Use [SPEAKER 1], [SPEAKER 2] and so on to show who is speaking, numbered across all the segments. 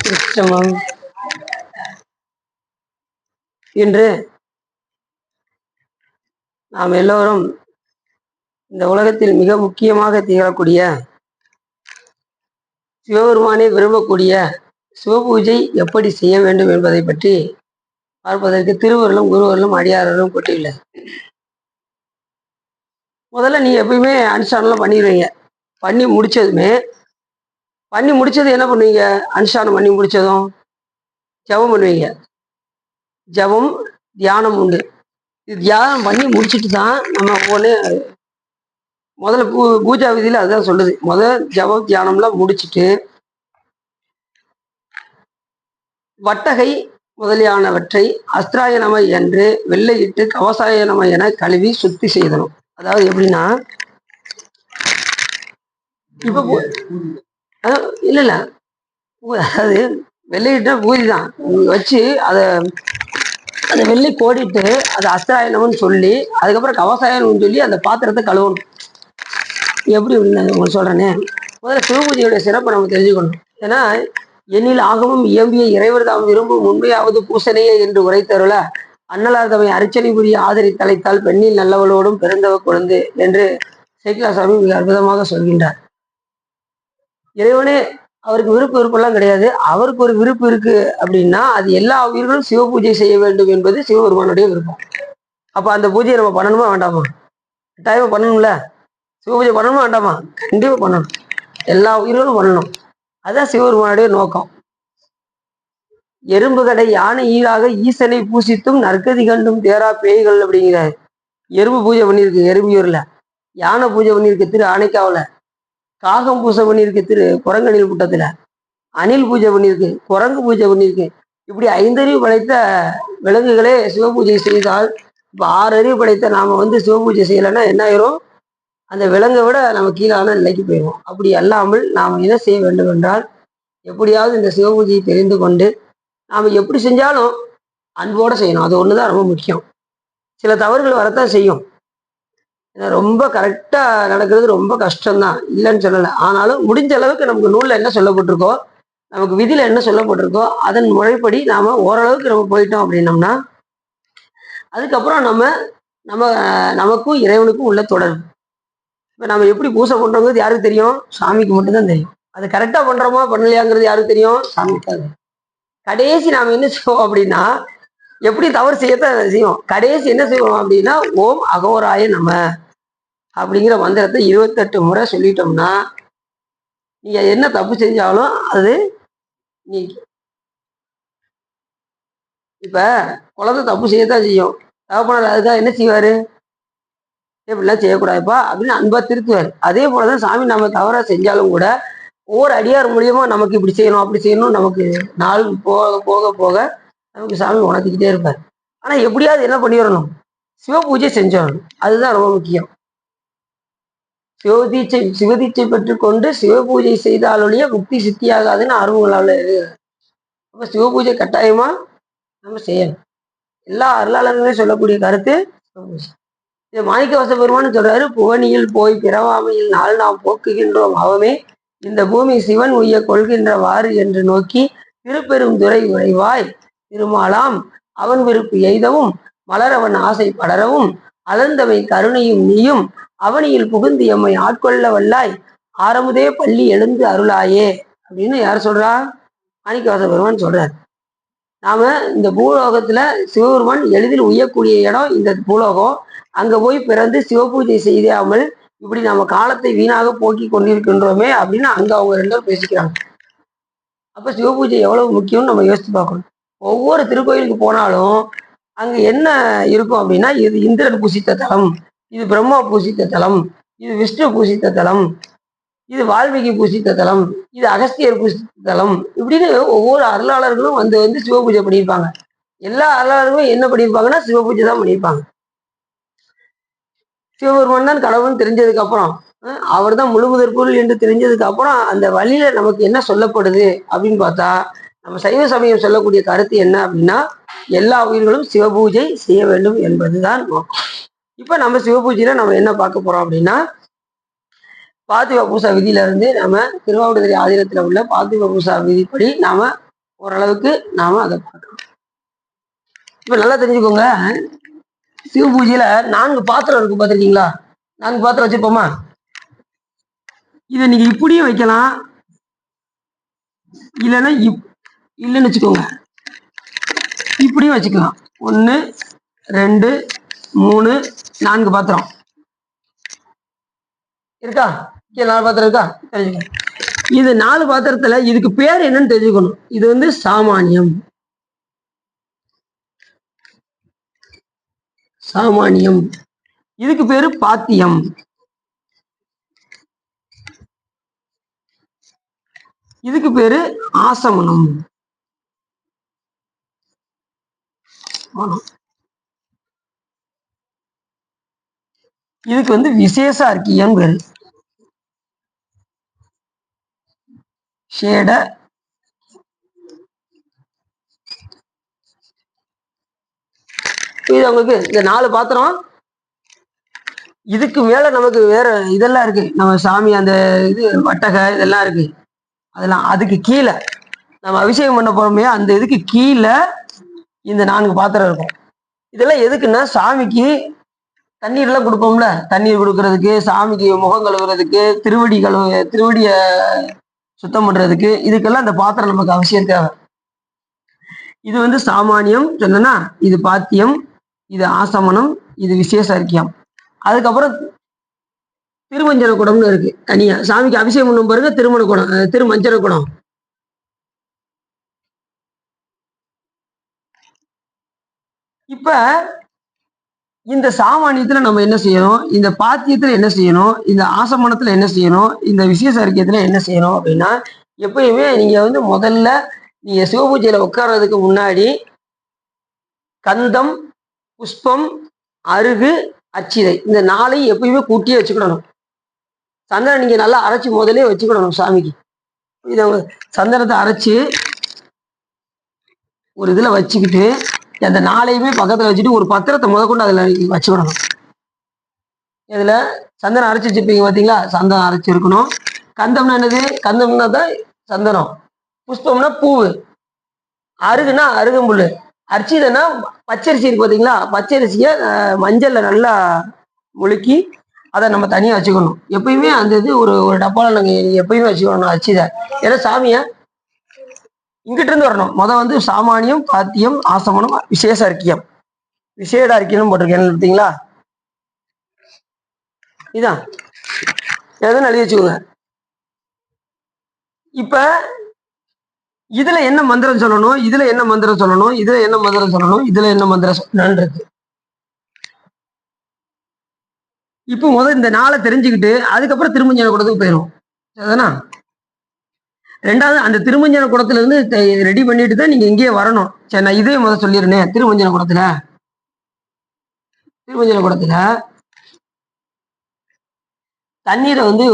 [SPEAKER 1] திருச்சிற்றம்பலம். இன்று நாம் எல்லோரும் இந்த உலகத்தில் மிக முக்கியமாக திகழக்கூடிய சிவபெருமானை விரும்பக்கூடிய சிவபூஜை எப்படி செய்ய வேண்டும் என்பதை பற்றி பார்ப்பதற்கு திருவருளும் குருவருளும் அடியார்களும் கொட்டியுள்ளது. முதல்ல நீ எப்பயுமே அனுஷ்டானம்லாம் பண்ணிடுவீங்க. பண்ணி முடிச்சது என்ன பண்ணுவீங்க? அனுஷ்டானம் பண்ணி முடிச்சதும் ஜபம் பண்ணுவீங்க. ஜபம் தியானம் உண்டு. இது தியானம் பண்ணி முடிச்சுட்டு தான் நம்ம முதல்ல பூஜா விதியில அதுதான் சொல்லுது. முதல் ஜபம் தியானம்லாம் முடிச்சுட்டு வட்டகை முதலியானவற்றை அஸ்திராய நம என்று வெள்ளையிட்டு கவசாய நம என கழுவி சுத்தி செய்தணும். அதாவது எப்படின்னா, இப்ப இல்ல அதாவது வெள்ளையிட்ட பூஜை தான் வச்சு அதை வெள்ளை கோடிட்டு அதை அஸ்திராயணம்னு சொல்லி அதுக்கப்புறம் கவசாயம்னு சொல்லி அந்த பாத்திரத்தை கழுவணும். எப்படி உங்களுக்கு சொல்றேனே, முதல்ல சிவபூஜையுடைய சிறப்பை நம்ம தெரிஞ்சுக்கணும். ஏன்னா எண்ணில் ஆகமும் இயம்பிய இறைவர் தாம் விரும்பும் உண்மையாவது பூசணையே என்று உரைத்தருள அன்னலார் தம்மை அர்ச்சனை புரிய ஆதரித்தலைத்தால் பெண்ணில் நல்லவளோடும் பிறந்தவ குழந்தை என்று சேக்கிலாசாமி மிக அற்புதமாக சொல்கின்றார். இறைவனே அவருக்கு விருப்பெல்லாம் கிடையாது. அவருக்கு ஒரு விருப்பு இருக்கு அப்படின்னா அது எல்லா உயிர்களும் சிவ பூஜை செய்ய வேண்டும் என்பது சிவபெருமானுடைய விருப்பம். அப்ப அந்த பூஜையை நம்ம பண்ணணுமா வேண்டாமா? கட்டாயமா பண்ணணும்ல. சிவபூஜை பண்ணணுமா வேண்டாமா? கண்டிப்பா பண்ணணும். எல்லா உயிர்களும் பண்ணணும். அதுதான் சிவபெருமானுடைய நோக்கம். எறும்பு கடை யானை ஈராக ஈசனை பூசித்தும் நற்கதி கண்டும் தேரா பேய்கள் அப்படிங்கிறாரு. எறும்பு பூஜை பண்ணியிருக்கு எறும்பியூர்ல, யானை பூஜை பண்ணியிருக்கு திரு ஆனைக்காவுல, காகம் பூஜை பண்ணியிருக்கு திரு குரங்கணில் கூட்டத்துல, அணில் பூஜை பண்ணியிருக்கு, குரங்கு பூஜை பண்ணியிருக்கு. இப்படி 5 அறிவு படைத்த விலங்குகளே சிவபூஜை செய்தால் இப்ப 6 அறிவு படைத்த நாம சிவபூஜை செய்யலைன்னா என்ன ஆயிரும்? அந்த விலங்கை விட நம்ம கீழான நிலைக்கு போயிடுவோம். அப்படி அல்லாமல் நாம் என்ன செய்ய வேண்டும் என்றால், எப்படியாவது இந்த சிவபூஜையை தெரிந்து கொண்டு நாம் எப்படி செஞ்சாலும் அன்போட செய்யணும். அது ஒண்ணுதான் ரொம்ப முக்கியம். சில தவறுகள் வரத்தான் செய்யும். ரொம்ப கரெக்டா நடக்கிறது ரொம்ப கஷ்டம்தான், இல்லைன்னு சொல்லலை. ஆனாலும் முடிஞ்ச அளவுக்கு நமக்கு நூல்ல என்ன சொல்லப்பட்டிருக்கோ, நமக்கு விதியில என்ன சொல்லப்பட்டிருக்கோ அதன் முறைப்படி நாம ஓரளவுக்கு நம்ம போயிட்டோம் அப்படின்னோம்னா அதுக்கப்புறம் நமக்கும் இறைவனுக்கும் உள்ள தொடர்பு. இப்ப நம்ம எப்படி பூசை பண்றோங்கிறது யாருக்கு தெரியும்? சாமிக்கு மட்டும்தான் தெரியும். அது கரெக்டா பண்றோமா பண்ணலையாங்கிறது யாருக்கு தெரியும்? சாமிக்கு தான். கடைசி நாம என்ன செய்வோம் அப்படின்னா, எப்படி தவறு செய்யத்தான் செய்வோம். கடைசி என்ன செய்வோம் அப்படின்னா, ஓம் அகோராய நம அப்படிங்கிற மந்திரத்தை 28 முறை சொல்லிட்டோம்னா நீங்க என்ன தப்பு செஞ்சாலும் அது நீ இப்ப குழந்தை தப்பு செய்யத்தான் செய்யும். தகப்பனார் அதுக்காக என்ன செய்வாரு? இப்படிலாம் செய்யக்கூடாதுப்பா அப்படின்னு அன்பா திருத்துவார். அதே போலதான் சாமி நம்ம தவறா செஞ்சாலும் கூட ஒவ்வொரு அடியார் மூலியமா நமக்கு இப்படி செய்யணும் அப்படி செய்யணும் நமக்கு நாள் போக போக போக நமக்கு சாமி உணர்த்திக்கிட்டே இருப்பார். ஆனா எப்படியாவது என்ன பண்ணிடணும்? சிவ பூஜை செஞ்சிடணும். அதுதான் ரொம்ப முக்கியம். சிவதீட்சை பெற்றுக்கொண்டு சிவ பூஜை செய்தாலொழிய முக்தி சித்தியாகாதுன்னு அருள்களால் எழுதுகிறார். அப்ப சிவ பூஜை கட்டாயமா நம்ம செய்யணும். எல்லா அருளாளர்களே சொல்லக்கூடிய கருத்து சிவபூஜை. இதை மாணிக்கவாச பெருமான்னு சொல்றாரு. புவனியில் போய் பிறவாமையில் நாள் நாம் போக்குகின்றோம் அவமே இந்த பூமி சிவன் உய்ய கொள்கின்றவாறு என்று நோக்கி திருப்பெரும் துறை உறைவாய் திருமாலாம் அவன் விருப்பு எய்தவும் மலரவன் ஆசை படரவும் அலந்தவை கருணையும் நீயும் அவனியில் புகுந்து எம்மை ஆட்கொள்ள வல்லாய் ஆரமுதே பள்ளி எழுந்து அருளாயே அப்படின்னு யார் சொல்றா? மாணிக்கவாச பெருமான் சொல்றார். நாம இந்த பூலோகத்துல சிவபெருமான் எளிதில் உய்யக்கூடிய இடம் இந்த பூலோகம். அங்க போய் பிறந்து சிவபூஜை செய்யாமல் இப்படி நம்ம காலத்தை வீணாக போக்கி கொண்டிருக்கின்றோமே அப்படின்னு அங்க அவங்க 2 பேரும் பேசிக்கிறாங்க. அப்ப சிவபூஜை எவ்வளவு முக்கியம்னு நம்ம யோசித்து பார்க்கணும். ஒவ்வொரு திருக்கோயிலுக்கு போனாலும் அங்க என்ன இருக்கும் அப்படின்னா, இது இந்திரன் பூசித்த தலம், இது பிரம்மா பூசித்த தலம், இது விஷ்ணு பூசித்த தலம், இது வால்மீகி பூசித்த தலம், இது அகஸ்தியர் பூசித்த தலம், இப்படின்னு ஒவ்வொரு அருளாளர்களும் வந்து சிவபூஜை பண்ணியிருப்பாங்க. எல்லா அருளாளர்களும் என்ன பண்ணியிருப்பாங்கன்னா சிவபூஜை தான் பண்ணியிருப்பாங்க. சிவபெருமான் தான் கடவுள்னு தெரிஞ்சதுக்கு அப்புறம், அவர் தான் முழுமுதற் பொருள் என்று தெரிஞ்சதுக்கு அப்புறம் அந்த வழியில நமக்கு என்ன சொல்லப்படுது அப்படின்னு பார்த்தா, நம்ம சைவ சமயம் சொல்லக்கூடிய கருத்து என்ன அப்படின்னா, எல்லா உயிர்களும் சிவபூஜை செய்ய வேண்டும் என்பதுதான் நோக்கம். இப்ப நம்ம சிவபூஜையில நம்ம என்ன பார்க்க போறோம் அப்படின்னா, பாத்திவ பூசா விதியில இருந்து நம்ம திருவாவடுதுறை ஆதீனத்துல உள்ள பாத்திவ பூசா விதிப்படி நாம ஓரளவுக்கு நாம அதை பார்க்கலாம். இப்ப நல்லா தெரிஞ்சுக்கோங்க, சிவ பூஜையில 4 பாத்திரம் இருக்கு பார்த்திருக்கீங்களா? 4 பாத்திரம் வச்சிருப்போமா? இதை நீங்க இப்படியும் வைக்கலாம், இல்லைன்னா இல்லைன்னு வச்சுக்கோங்க, இப்படியும் வச்சுக்கலாம். 1 2 3 4 பாத்திரம் இருக்கா? 4 பாத்திரம் இருக்கா? தெரிஞ்சுக்கணும். இது 4 பாத்திரத்துல இதுக்கு பேர் என்னன்னு தெரிஞ்சுக்கணும். இது வந்து சாமானியம். சாமானியம். இதுக்கு பேரு பாத்தியம். இதுக்கு பேரு ஆசமனம். இதுக்கு வந்து விசேஷ அர்க்கியம் பேரு. ஷேட இது உங்களுக்கு இந்த 4 பாத்திரம். இதுக்கு மேல நமக்கு வேற இதெல்லாம் இருக்கு, நம்ம சாமி அந்த இது வட்டக இதெல்லாம் இருக்கு. அதெல்லாம் அதுக்கு கீழே நம்ம அபிஷேகம் பண்ண போறோமே, அந்த இதுக்கு கீழே இந்த 4 பாத்திரம் இருக்கும். இதெல்லாம் எதுக்குன்னா, சாமிக்கு தண்ணீர் எல்லாம் கொடுப்போம்ல, தண்ணீர் கொடுக்கறதுக்கு, சாமிக்கு முகம் கழுவுறதுக்கு, திருவடிய சுத்தம் பண்றதுக்கு, இதுக்கெல்லாம் இந்த பாத்திரம் நமக்கு அவசியம் தேவை. இது வந்து சாமானியம் சொன்னா, இது பாத்தியம், இது ஆசமனம், இது விசேஷ அர்க்கியம். அதுக்கப்புறம் திருமஞ்சன குடம்னு இருக்கு தனியா. சாமிக்கு அபிஷேகம் பண்ணும் பாருங்க, திருமண குடம், திருமஞ்சன குடம். இப்ப இந்த சாமானியத்துல நம்ம என்ன செய்யணும், இந்த பாத்தியத்துல என்ன செய்யணும், இந்த ஆசமனத்துல என்ன செய்யணும், இந்த விசேஷ அர்க்கியத்துல என்ன செய்யணும் அப்படின்னா, எப்பயுமே நீங்க வந்து முதல்ல நீங்க சிவபூஜையில உட்கார்றதுக்கு முன்னாடி கந்தம், புஷ்பம், அருகு, அச்சிதை இந்த 4ஐயும் எப்பயுமே கூட்டியே வச்சுக்கிடணும். சந்தனம் நீங்க நல்லா அரைச்சி முதலே வச்சுக்கிடணும் சாமிக்கு. இதை சந்தனத்தை அரைச்சு ஒரு இதுல வச்சுக்கிட்டு, அந்த 4ஐயுமே பக்கத்துல வச்சுட்டு ஒரு பத்திரத்தை முதற்கொண்டு அதுல வச்சுக்கிடணும். இதுல சந்தனம் அரைச்சி வச்சிருப்பீங்க பாத்தீங்களா? சந்தனம் அரைச்சி இருக்கணும். கந்தம்னா என்னது? கந்தம்னா தான் சந்தனம். புஷ்பம்னா பூவு. அருகுனா அருகம்புல். அரிசினா பச்சரிசி இருக்கு பாத்தீங்களா? பச்சரிசிய மஞ்சள்ல நல்லா முழுக்கி அதை நம்ம தனியா வச்சுக்கணும். எப்பயுமே அந்த இது ஒரு டப்பால நாங்க எப்பயுமே வச்சுக்கணும் அரிசிதை. ஏன்னா சாமிய இங்கிட்ட இருந்து வரணும். வந்து சாமானியம், பாத்தியம், ஆசமனம், விசேஷ அர்க்கியம். விசேட அர்க்கியம் போட்டிருக்கேன் பார்த்தீங்களா? இதான் எதுன்னு எழுதி வச்சுக்கோங்க. இப்ப இதுல என்ன மந்திரம் சொல்லணும், இதுல என்ன மந்திரம் சொல்லணும், இதுல என்ன மந்திரம் சொல்லணும், இதுல என்ன மந்திரம் சொல்லணும்னு இருக்கு. இப்போ இந்த 4 தெரிஞ்சுக்கிட்டு அதுக்கப்புறம் திருமஞ்சன குடத்துக்கு போயிடும். சரிதானா? ரெண்டாவது அந்த திருமஞ்சன குடத்துல இருந்து ரெடி பண்ணிட்டு தான் நீங்க இங்கேயே வரணும். சரி, நான் இதே சொல்லிடுறேன். திருமஞ்சன குடத்துல தண்ணீரை வந்து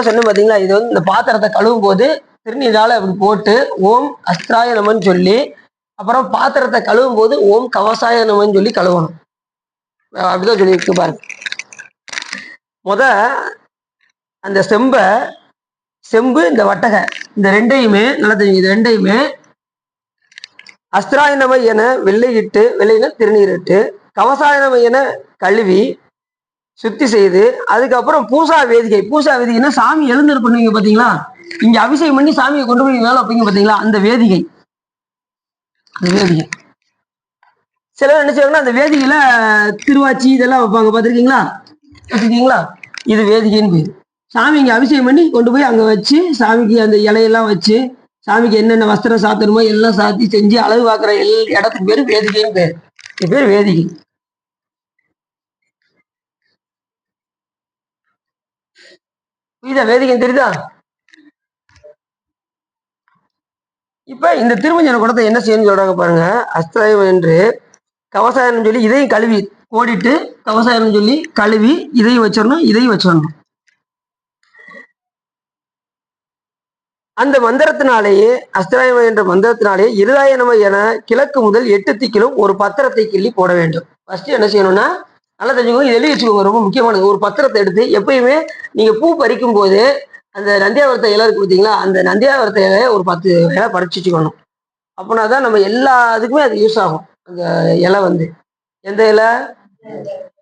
[SPEAKER 1] சொன்ன பாத்தீங்களா? இது வந்து இந்த பாத்திரத்தை கழுவும் போது திருநீரால அப்படி போட்டு ஓம் அஸ்திராய நமன்னு சொல்லி, அப்புறம் பாத்திரத்தை கழுவும் போது ஓம் கவசாய நமன்னு சொல்லி கழுவணும். அப்படிதான் சொல்லி இருக்கு பாருங்க. அந்த செம்பு இந்த வட்டகை இந்த ரெண்டையுமே நல்லா தெரியும். இது ரெண்டையுமே அஸ்திராயனமை என வெள்ளையின திருநீரிட்டு, கவசாயனமை என கழுவி சுத்தி செய்து, அதுக்கப்புறம் பூசா வேதிகைன்னா சாமி எழுந்தருள் பண்ணுவீங்க பாத்தீங்களா? இங்க அபிஷேகம் பண்ணி சாமியை கொண்டு போய் மேல வைப்பீங்க பாத்தீங்களா? அந்த வேதிகை. சிலர் என்ன செய்வாங்கன்னா அந்த வேதிகையில திருவாச்சி இதெல்லாம் வைப்பாங்க, பார்த்துருக்கீங்களா? இது வேதிகைன்னு பேரு. சாமி இங்க அபிஷேகம் பண்ணி கொண்டு போய் அங்க வச்சு சாமிக்கு அந்த இலையெல்லாம் வச்சு சாமிக்கு என்னென்ன வஸ்திரம் சாத்தணுமோ எல்லாம் சாத்தி செஞ்சு அளவு பார்க்குற இடத்துக்கு பேரு வேதிகைன்னு பேரு. இது பேர் வேதிகை. வேதிகை தெரியுதா? இப்ப இந்த திருமஞ்சன குடத்தை என்ன செய்யணும்னு சொல்றாங்க பாருங்க. அஸ்திராயம் என்று கவசாயம் சொல்லி இதையும் கழுவி கோடிட்டு, கவசாயம் சொல்லி கழுவி இதையும் வச்சிடணும். அந்த மந்திரத்தினாலேயே, அஸ்திராயம் என்ற மந்திரத்தினாலேயே இருதாயனம என கிழக்கு முதல் 8 திக்கிலும் ஒரு பத்திரத்தை கிள்ளி போட வேண்டும். ஃபர்ஸ்ட் என்ன செய்யணும்னா, நல்லா தெரிஞ்சுக்கோங்க, எழுதி வச்சுக்கோங்க. ரொம்ப முக்கியமானது. ஒரு பத்திரத்தை எடுத்து எப்பயுமே நீங்க பூ பறிக்கும் போது அந்த நந்தியாவரத்தை இலை இருக்கு பார்த்தீங்களா? அந்த நந்தியாவரத்தை இலையை ஒரு 10 இலை பறிச்சு வச்சுக்கணும். அப்படின்னா தான் நம்ம எல்லா இதுக்குமே அது யூஸ் ஆகும். அந்த இலை வந்து எந்த இலை?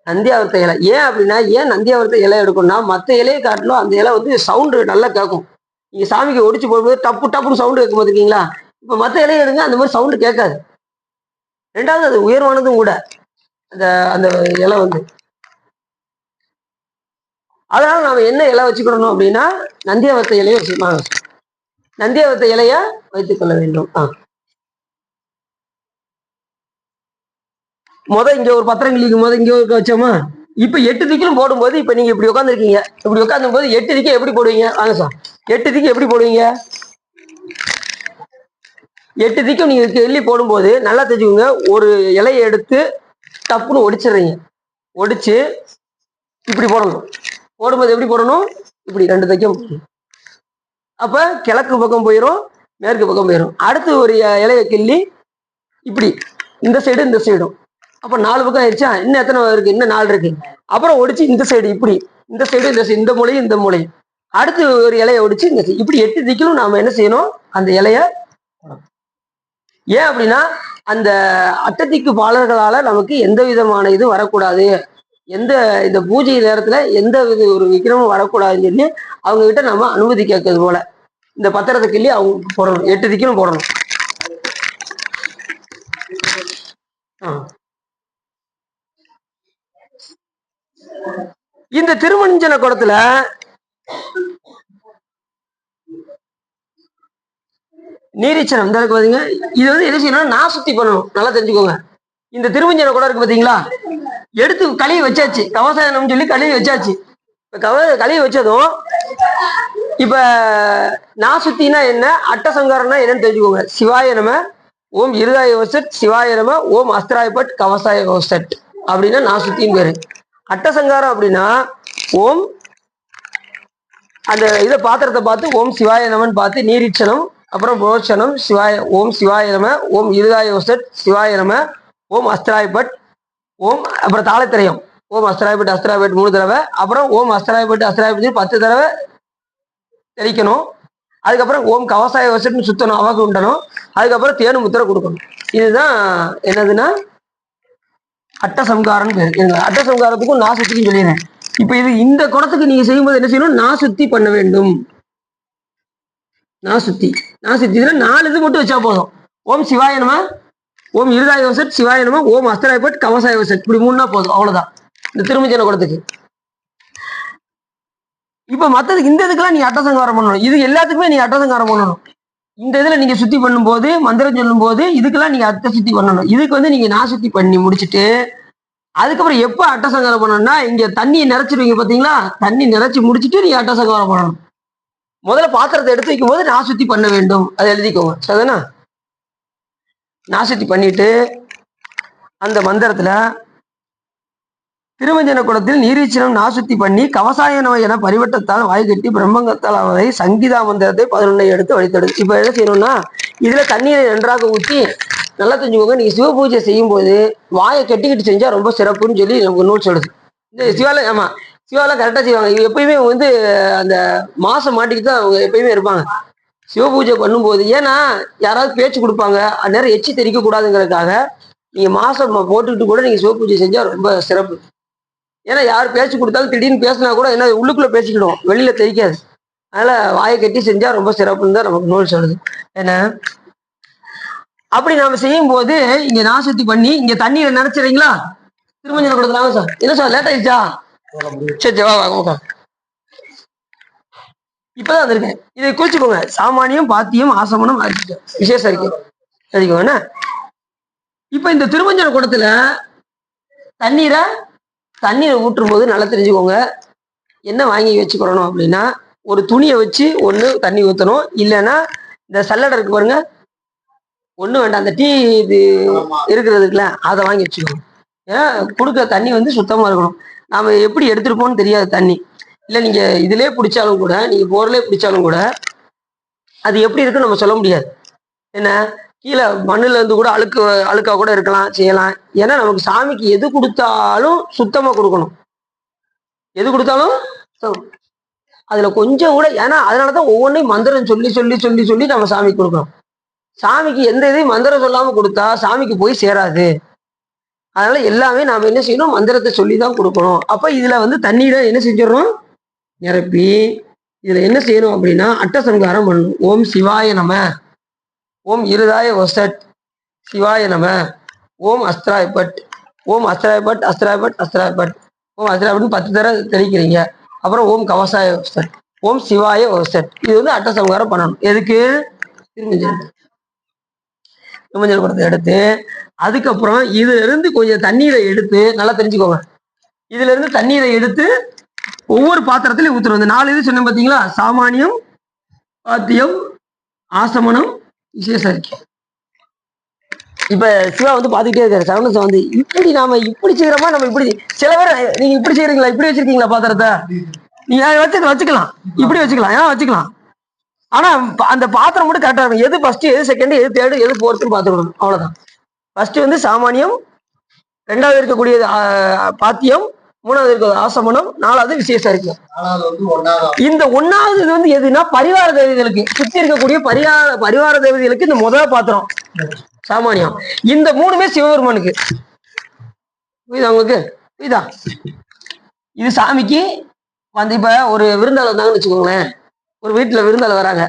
[SPEAKER 1] நந்தியாவரத்த இலை. ஏன் அப்படின்னா, ஏன் நந்தியாவரத்த இலை எடுக்கணும்னா, மற்ற இலையை காட்டிலும் அந்த இலை வந்து சவுண்டு நல்லா கேட்கும். நீங்க சாமிக்கு ஒடிச்சு போடும்போது டப்பு டப்புன்னு சவுண்டு கேட்கும் பார்த்துருக்கீங்களா? இப்ப மற்ற இலையை எடுங்க, அந்த மாதிரி சவுண்டு கேட்காது. ரெண்டாவது அது உயர்வானதும் கூட அந்த அந்த இலை வந்து. அதனால நாம என்ன இலை வச்சுக்கணும் அப்படின்னா, நந்தியாவரத்த இலையை வச்சுக்கலாம். நந்தியாவரத்த இலைய வைத்துக் கொள்ள வேண்டும். இங்க ஒரு பத்திரம் கிளிக்கும் போது இங்க வச்சோமா, இப்ப 8 திக்கிலும் போடும்போது, இப்ப நீங்க இப்படி உட்காந்துருக்கீங்க. இப்படி உட்காந்தும் போது 8 திக்க எப்படி போடுவீங்க? வாங்க சார். 8 திக்கு எப்படி போடுவீங்க? 8 திக்கும் நீங்க எள்ளி போடும்போது நல்லா தெரிஞ்சுக்கோங்க. ஒரு இலையை எடுத்து டப்புன்னு ஒடிச்சிடுறீங்க. ஒடிச்சு இப்படி போடணும். போடும்போது எப்படி போடணும்? இப்படி 2 தைக்கும். அப்ப கிழக்கு பக்கம் போயிடும், மேற்கு பக்கம் போயிடும். அடுத்து ஒரு இலையை கிள்ளி இப்படி இந்த சைடு இந்த சைடும். அப்ப 4 பக்கம் ஆயிடுச்சா? இன்னும் எத்தனை இருக்கு? இன்னும் 4 இருக்கு. அப்புறம் ஒடிச்சு இந்த சைடு இப்படி, இந்த சைடு இந்த சைடு, இந்த மூலையும் இந்த மூலையும். அடுத்து ஒரு இலையை ஒடிச்சு இந்த இப்படி 8 திக்கிலும் நாம என்ன செய்யணும்? அந்த இலைய. ஏன் அப்படின்னா, அந்த அட்டத்திக்கு பாலர்களால நமக்கு எந்த விதமான இது வரக்கூடாது, எந்த இந்த பூஜை நேரத்துல எந்த வித ஒரு விக்கிரமும் வரக்கூடாதுன்னு சொல்லி அவங்க கிட்ட நம்ம அனுமதி கேட்கறது போல இந்த பத்திரத்தை கிள்ளி அவங்க போடணும். 8 திக்கிலும் போடணும். இந்த திருமஞ்சன குடத்துல நீரிச்சனம் இந்த இருக்கு பாத்தீங்க. இது வந்து என்ன செய்யணும்? நான் சுத்தி பண்ணணும். நல்லா தெரிஞ்சுக்கோங்க. இந்த திருமஞ்சன குடம் இருக்கு பாத்தீங்களா? எடுத்து கழுவி வச்சாச்சு. கவசாயம் சொல்லி கழுவி வச்சாச்சு. கழுவி வச்சதும் இப்ப நான் சுத்தினா என்ன, அட்டசங்காரம்னா என்னன்னு தெரிஞ்சுக்கோங்க. சிவாய நம, ஓம் இருதாய வசட், சிவாய நம, ஓம் அஸ்திராயப்பட், கவசாய வசட் அப்படின்னா நான் சுத்தின்னு பேரு. அட்டசங்காரம் அப்படின்னா ஓம் அந்த இதை பாத்திரத்தை பார்த்து ஓம் சிவாய நமன் பார்த்து நீரிச்சனம், அப்புறம் புரோச்சனம், சிவாய ஓம் சிவாய நம, ஓம் இருதாய வசட், சிவாய நம, ஓம் அஸ்திராயப்பட், ஓம் அப்புறம் தாளத்திரயம், ஓம் அஸ்திராயப்பட்டு அஸ்திராயப்பட்டு 3 தடவை, அப்புறம் ஓம் அஸ்திராயப்பட்டு அஸ்திராயப்பட்டு 10 தடவை தெளிக்கணும். அதுக்கப்புறம் ஓம் கவசாய வசட்னு சுத்தணும், அவாக்கு உண்டணும். அதுக்கப்புறம் தேனு முத்திரை கொடுக்கணும். இதுதான் என்னதுன்னா அட்டசம்காரம்னு பேரு. அட்டசம்காரத்துக்கும் நான் சுத்தின்னு சொல்லிடுறேன். இப்ப இது இந்த குடத்துக்கு நீங்க செய்யும்போது என்ன செய்யணும்? நான் சுத்தி பண்ண வேண்டும். நான் சுத்தி 4 இது மட்டும் வச்சா போதும். ஓம் சிவாய நம, ஓம் இருதாய வசட், சிவாய நம, ஓம் அஸ்திராயப்பட், கவசாய வசட், இப்படி 3னா போதும். அவ்வளவுதான் இந்த திருமஞ்சன குடத்துக்கு. இப்ப மத்ததுக்கு இந்த இதுக்கெல்லாம் நீ அட்டசங்காரம் பண்ணணும். இது எல்லாத்துக்குமே நீ அட்டசங்காரம் பண்ணணும். இந்த இதுல நீங்க சுத்தி பண்ணும்போது, மந்திரம் சொல்லும் போது இதுக்கெல்லாம் நீங்க அட்ட சுத்தி பண்ணணும். இதுக்கு வந்து நீங்க நான் சுத்தி பண்ணி முடிச்சுட்டு அதுக்கப்புறம் எப்ப அட்டசங்காரம் பண்ணணும்னா, இங்க தண்ணியை நிறைச்சிருவீங்க பாத்தீங்களா? தண்ணி நிறைச்சு முடிச்சுட்டு நீ அட்டசங்காரம் பண்ணணும். முதல்ல பாத்திரத்தை எடுத்து வைக்கும் போது நான் சுத்தி பண்ண வேண்டும். அதை எழுதிக்கோங்க. சரிதானா? நான் சுத்தி பண்ணிட்டு அந்த மந்திரத்துல திருமஞ்சன குடத்தில் நீரீச்சனம் நாசுத்தி பண்ணி கவசாய நோய் என பரிவட்டத்தால் வாய் கட்டி பிரம்மங்கத்தால் அவரை சங்கீதா மந்திரத்தை 11 எடுத்து வழித்தெடுத்து. இப்ப என்ன செய்யணும்னா, இதுல தண்ணீரை நன்றாக ஊற்றி நல்லா தெரிஞ்சுக்கோங்க. நீங்க சிவ பூஜை செய்யும் போது வாயை கட்டிக்கிட்டு செஞ்சா ரொம்ப சிறப்புன்னு சொல்லி நமக்கு நூல் சொல்லுது. இந்த சிவால ஆமா சிவாலாம் கரெக்டா செய்வாங்க. இது எப்பயுமே வந்து அந்த மாசம் மாட்டிக்கிட்டு தான் அவங்க எப்பயுமே இருப்பாங்க சிவ பூஜை பண்ணும்போது. ஏன்னா யாராவது பேச்சு கொடுப்பாங்க, அந்நேரம் எச்சி தெரிக்க கூடாதுங்கிறதுக்காக நீங்க மாசம் போட்டுக்கிட்டு கூட நீங்க சிவ பூஜை செஞ்சா ரொம்ப சிறப்பு. ஏன்னா யார் பேச்சு கொடுத்தாலும் திடீர்னு பேசினா கூட என்ன உள்ளுக்குள்ள பேசிக்கிடும், வெளியில தெரிக்காது. அதனால வாயை கட்டி செஞ்சா ரொம்ப சிறப்புன்னு தான் நமக்கு நூல் சொல்லுது. ஏன்னா அப்படி நாம செய்யும் போது இங்க நாசுத்தி பண்ணி இங்க தண்ணீரை நினைச்சிடறீங்களா? திருமஞ்சனம் கொடுக்கலாங்க சார். என்ன சார் லேட் ஆயிடுச்சா? சரி வா. இப்பதான் வந்திருக்கேன். இதை குறிச்சுக்கோங்க. சாமானியம், பாத்தியம், ஆசமனம், விசேஷம் இருக்கு தெரிஞ்சுக்கோங்க என்ன. இப்ப இந்த திருமஞ்சன குடத்துல தண்ணீரை ஊற்றும் போது நல்லா தெரிஞ்சுக்கோங்க. என்ன வாங்கி வச்சுக்கணும் அப்படின்னா, ஒரு துணியை வச்சு ஒண்ணு தண்ணி ஊற்றணும். இல்லைன்னா இந்த சல்லடை இருக்கு பாருங்க, ஒண்ணு வேண்டாம், அந்த டீ இது இருக்கிறதுக்குல அதை வாங்கி வச்சுக்கணும். ஏன்னா கொடுக்குற தண்ணி வந்து சுத்தமா இருக்கணும். நாம எப்படி எடுத்துருப்போம்னு தெரியாது தண்ணி. இல்லை நீங்க இதுலயே பிடிச்சாலும் கூட, நீங்க போர்லயே பிடிச்சாலும் கூட அது எப்படி இருக்குன்னு நம்ம சொல்ல முடியாது. என்ன கீழே மண்ணுல இருந்து கூட அழுக்கா கூட இருக்கலாம், செய்யலாம். ஏன்னா நமக்கு சாமிக்கு எது கொடுத்தாலும் சுத்தமா கொடுக்கணும். எது கொடுத்தாலும் அதுல கொஞ்சம் கூட, ஏன்னா அதனாலதான் ஒவ்வொன்றையும் மந்திரம் சொல்லி சொல்லி சொல்லி சொல்லி நம்ம சாமி கொடுக்கணும். சாமிக்கு எந்த இதையும் மந்திரம் சொல்லாம கொடுத்தா சாமிக்கு போய் சேராது. அதனால எல்லாமே நாம என்ன செய்யணும், மந்திரத்தை சொல்லிதான் கொடுக்கணும். அப்ப இதுல வந்து தண்ணீரை என்ன செஞ்சிடறோம், நிரப்பி இதுல என்ன செய்யணும் அப்படின்னா அட்டசங்காரம் பண்ணணும். ஓம் சிவாய நம, ஓம் இருதாய ஒசட் சிவாய நம, ஓம் அஸ்திராயப்பட், ஓம் அஸ்திராயப்பட் அஸ்திராயப்பட் அஸ்திராயப்பட், ஓம் அஸ்திராயப்பட் 10 தடவை தெளிக்கிறீங்க. அப்புறம் ஓம் கவசாய ஒசட், ஓம் சிவாய ஒசட். இது வந்து அட்டசங்காரம் பண்ணணும். எதுக்கு, திருமஞ்சள் குடத்தை எடுத்து அதுக்கப்புறம் இதுல இருந்து கொஞ்சம் தண்ணீரை எடுத்து நல்லா தெரிஞ்சுக்கோங்க. இதுல இருந்து தண்ணீரை எடுத்து ஒவ்வொரு பாத்திரத்திலையும் ஊத்துறோம். இந்த 4 இது சொன்னேன் பாத்தீங்களா, சாமானியம், பாத்தியம், ஆசமனம், விசேஷம். இப்ப சிவா வந்து பாத்துக்கிட்டே இருக்காரு. சரவணன் வந்து இப்படி நாம இப்படி செய்யறோமா, நம்ம இப்படி சில பேர் நீங்க இப்படி செய்யறீங்களா, இப்படி வச்சிருக்கீங்களா பாத்திரத்தை, நீங்க வச்சுக்கலாம், இப்படி வச்சுக்கலாம், ஏன் வச்சுக்கலாம். ஆனா அந்த பாத்திரம் மட்டும் கரெக்டா இருக்கும். எது ஃபர்ஸ்ட், எது செகண்ட், எது தேர்டு, எது ஃபோர்த்துன்னு பாத்துக்கணும். அவ்வளவுதான். ஃபர்ஸ்ட் வந்து சாமானியம், 2வது இருக்கக்கூடிய பாத்தியம், 3வது இருக்கிறது ஆசமனம், 4வது விசேஷம் இருக்கு. இந்த 1வது இது வந்து எதுனா பரிவார தேவதைகளுக்கு, சுத்தி இருக்கக்கூடிய பரிவார தேவதைகளுக்கு இந்த முதல் பாத்திரம் சாமானியம். இந்த 3மே சிவபெருமானுக்கு. புரியுதா உங்களுக்கு, புரியுதா? இது சாமிக்கு வந்து இப்ப ஒரு விருந்தாளர் வந்தாங்கன்னு வச்சுக்கோங்களேன். ஒரு வீட்டுல விருந்தாளர் வராங்க.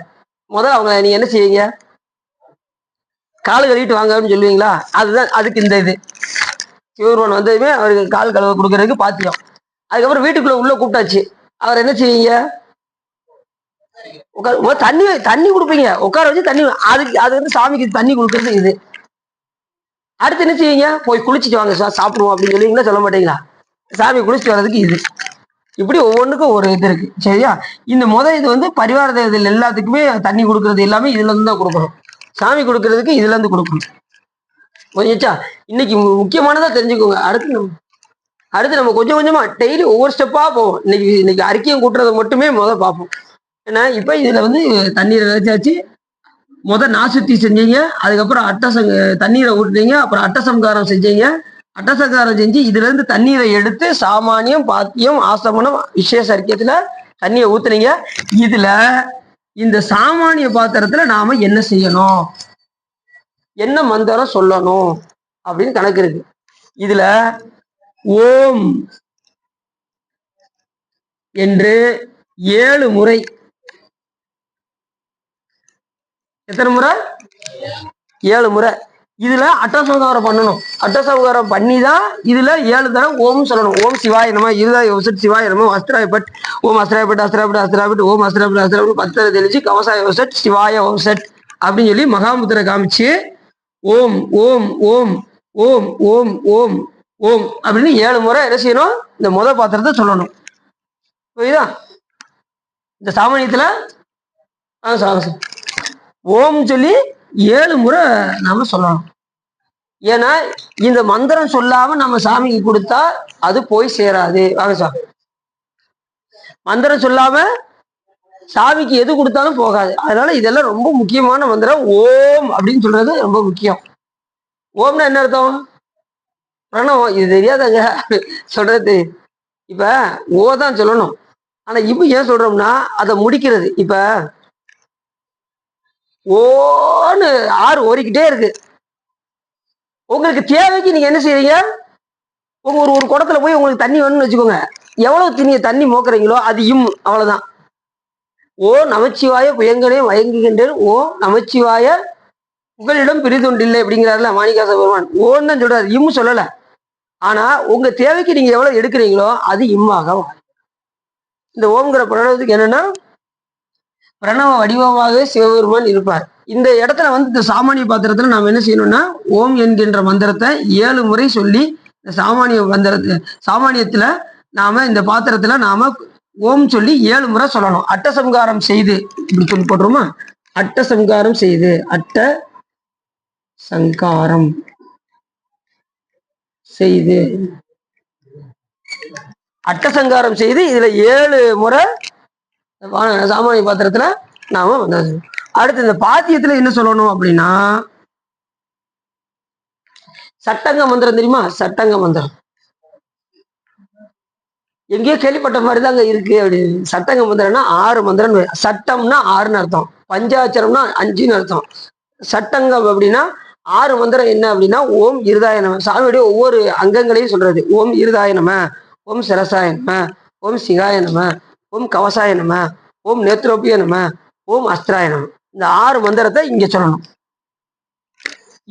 [SPEAKER 1] முதல்ல அவங்க நீங்க என்ன செய்வீங்க, கால் கழுவிட்டு வாங்க அப்படின்னு சொல்லுவீங்களா? அதுதான் அதுக்கு இந்த இது. சிவபெருமான் வந்ததுமே அவருக்கு கால் கழுவ கொடுக்கறதுக்கு பாத்தியம். அதுக்கப்புறம் வீட்டுக்குள்ள உள்ள கூப்பிட்டாச்சு, அவர் என்ன செய்வீங்க, தண்ணி தண்ணி கொடுப்பீங்க, உட்கார வச்சு தண்ணி. அதுக்கு அது வந்து சாமிக்கு தண்ணி கொடுக்கறது இது. அடுத்து என்ன செய்வீங்க, போய் குளிச்சுட்டு வாங்க சாப்பிடுவோம் அப்படின்னு சொல்லுவீங்களா, சொல்ல மாட்டீங்களா? சாமி குளிச்சுட்டு வர்றதுக்கு இது. இப்படி ஒவ்வொன்றுக்கும் ஒரு இது இருக்கு, சரியா? இந்த இது வந்து பரிவார தேவதைகள் எல்லாத்துக்குமே தண்ணி கொடுக்கறது எல்லாமே இதுல இருந்து தான் கொடுக்கணும். சாமி கொடுக்கறதுக்கு இதுல இருந்து கொடுக்கணும். புரிஞ்சுச்சா? இன்னைக்கு முக்கியமானதா தெரிஞ்சுக்கோங்க. அடுத்து நம்ம கொஞ்சம் கொஞ்சமா டெய்லி ஒவ்வொரு ஸ்டெப்பா போவோம். இன்னைக்கு அறிக்கையும் கூட்டுறதை மட்டுமே பார்ப்போம். ஏன்னா இப்ப இதுல வந்து தண்ணீரை நினைச்சாச்சு, நாசுத்தி செஞ்சீங்க, அதுக்கப்புறம் தண்ணீரை ஊட்டுனீங்க, அப்புறம் அட்டசம்காரம் செஞ்சீங்க. அட்டசங்காரம் செஞ்சு இதுல இருந்து தண்ணீரை எடுத்து சாமானியம், பாத்தியம், ஆசமனம், விசேஷ அறிக்கையத்துல தண்ணியை ஊத்துனீங்க. இதுல இந்த சாமானிய பாத்திரத்துல நாம என்ன செய்யணும், என்ன மந்திரம் சொல்லணும் அப்படின்னு கணக்கு இருக்கு. இதுல ஓம் என்று 7 முறை, எத்தனை முறை, 7 முறை. இதுல அட்டசங்காரம் பண்ணணும். அட்டசங்காரம் பண்ணிதான் இதுல 7 தடவை ஓம் சொல்லணும். ஓம் சிவாய நம, இருதாய ஒசட் சிவாய நம, அஸ்திராயப்பட், ஓம் அஸ்திராயப்பட் அஸ்திராயப்பட் அஸ்திராயப்பட், ஓம் அஸ்திராயப்பட் அஸ்திராயப்பட் 10 தடவை தெளிச்சு கவசாய ஒசட் சிவாய ஒசட் அப்படின்னு சொல்லி மகாமுத்திரை காமிச்சு ஓம் ஓம் ஓம் ஓம் ஓம் ஓம் ஓம் அப்படின்னு 7 முறை என்ன செய்யணும், இந்த பாத்திரத்தை சொல்லணும். புரியுதா? இந்த சாமானியத்துல ஓம் சொல்லி 7 முறை நாம சொல்லணும். ஏன்னா இந்த மந்திரம் சொல்லாம நம்ம சாமிக்கு கொடுத்தா அது போய் சேராது. வாங்க சாமி, மந்திரம் சொல்லாம சாமிக்கு எது கொடுத்தாலும் போகாது. அதனால இதெல்லாம் ரொம்ப முக்கியமான மந்திரம். ஓம் அப்படின்னு சொல்றது ரொம்ப முக்கியம். ஓம்னா என்ன அர்த்தம், பிரணவம். இது தெரியாதாங்க சொல்றது. இப்ப ஓ தான் சொல்லணும். ஆனா இப்ப ஏன் சொல்றோம்னா அதை முடிக்கிறது. இப்ப ஓன்னு ஆறு ஓடிக்கிட்டே இருக்கு. உங்களுக்கு தேவைக்கு நீங்க என்ன செய்வீங்க, உங்க ஒரு குடத்துல போய் உங்களுக்கு தண்ணி வேணும்னு வச்சுக்கோங்க. எவ்வளவு நீங்க தண்ணி மோக்குறீங்களோ அது அவ்வளவுதான். ஓ நமச்சிவாய புயங்கனே வயங்குகின்றேன், ஓ நமச்சிவாய புகலிடம் பிரிதொண்டில்லை அப்படிங்கிறாருல மாணிக்காச பெருமான். ஓன்னு தான் சொல்றாரு, சொல்லல. ஆனா உங்க தேவைக்கு நீங்க எவ்வளவு எடுக்கிறீங்களோ அது இம்மாக. இந்த ஓம்ங்கிற பிரணவத்துக்கு என்னன்னா பிரணவ வடிவமாகவே சிவபெருமான் இருப்பார். இந்த இடத்துல வந்து இந்த சாமானிய பாத்திரத்துல நாம என்ன செய்யணும்னா ஓம் என்கின்ற மந்திரத்தை 7 முறை சொல்லி இந்த சாமானியத்துல நாம இந்த பாத்திரத்துல நாம ஓம் சொல்லி 7 முறை சொல்லணும். அட்டசம்காரம் செய்து இப்படி சொல்லி போட்டுருமா, அட்டசம்காரம் செய்து, அட்டசங்காரம் செய்து, அட்டசங்காரம் செய்து இதுல 7 முறை சாமானிய பாத்திரத்துல நாம அடுத்து இந்த பாத்தியத்துல என்ன சொல்லணும் அப்படின்னா சட்டங்க மந்திரம் தெரியுமா? சட்டங்க மந்திரம் எங்கேயோ கேள்விப்பட்ட மாதிரிதாங்க இருக்கு அப்படின்னு. சட்டங்க மந்திரம்னா 6 மந்திரம். சட்டம்னா 6ன்னு அர்த்தம், பஞ்சாட்சரம்னா 5ன்னு அர்த்தம், சட்டங்கம் அப்படின்னா 6 மந்திரம் என்ன அப்படின்னா ஓம் இருதாய நம. சாமியுடைய ஒவ்வொரு அங்கங்களையும் சொல்றது. ஓம் இருதாய நம, ஓம் சிரசாய நம, ஓம் சிகாய நம, ஓம் கவசாய நம, ஓம் நேத்ரோபிய நம, ஓம் அஸ்திராய நம. இந்த 6 மந்திரத்தை இங்க சொல்லணும்.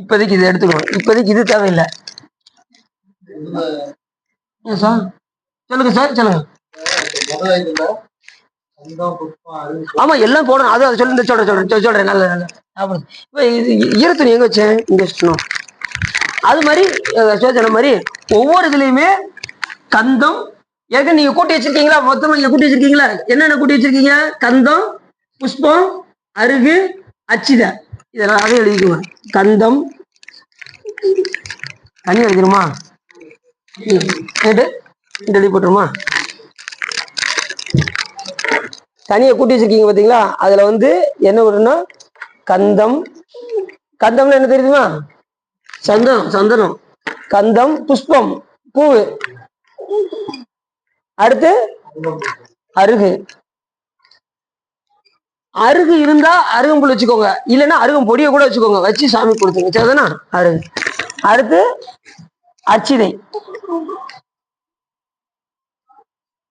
[SPEAKER 1] இப்போதைக்கு இது எடுத்துக்கணும். இப்போதைக்கு இது தேவையில்லை. சார் சொல்லுங்க சார், சொல்லுங்க. ஆமா எல்லாம் போடணும். அது அதை சொல்லி சொல்றேன். நல்ல நல்ல இப்ப இது ஈரத்துணி எங்க வச்சேன்? இங்க வச்சுக்கணும். அது மாதிரி சொன்ன மாதிரி ஒவ்வொரு இதுலயுமே கந்தம் ஏற்கனவே நீங்க கூட்டி வச்சிருக்கீங்களா? மொத்தமா நீங்க கூட்டி வச்சிருக்கீங்களா? என்னென்ன கூட்டி வச்சிருக்கீங்க? கந்தம், புஷ்பம், அருகு, அச்சித. இதெல்லாம் அதை எழுதிக்குவேன். கந்தம் தனி எழுதிருமா? கேட்டு எழுதி போட்டுருமா? தனியை கூட்டி வச்சிருக்கீங்க பாத்தீங்களா? அதுல வந்து என்ன வரும்னா கந்தம். கந்தம்னு என்ன தெரியுமா? சந்தனம். சந்தனம், கந்தம், புஷ்பம், பூ, அடுத்து அருகு. அருகு இருந்தா அருகம்புல் வச்சுக்கோங்க, இல்லைன்னா அருகம் பொடியை கூட வச்சுக்கோங்க, வச்சு சாமி கொடுத்துங்க. சரிதானா? அருகு. அடுத்து அச்சிதை.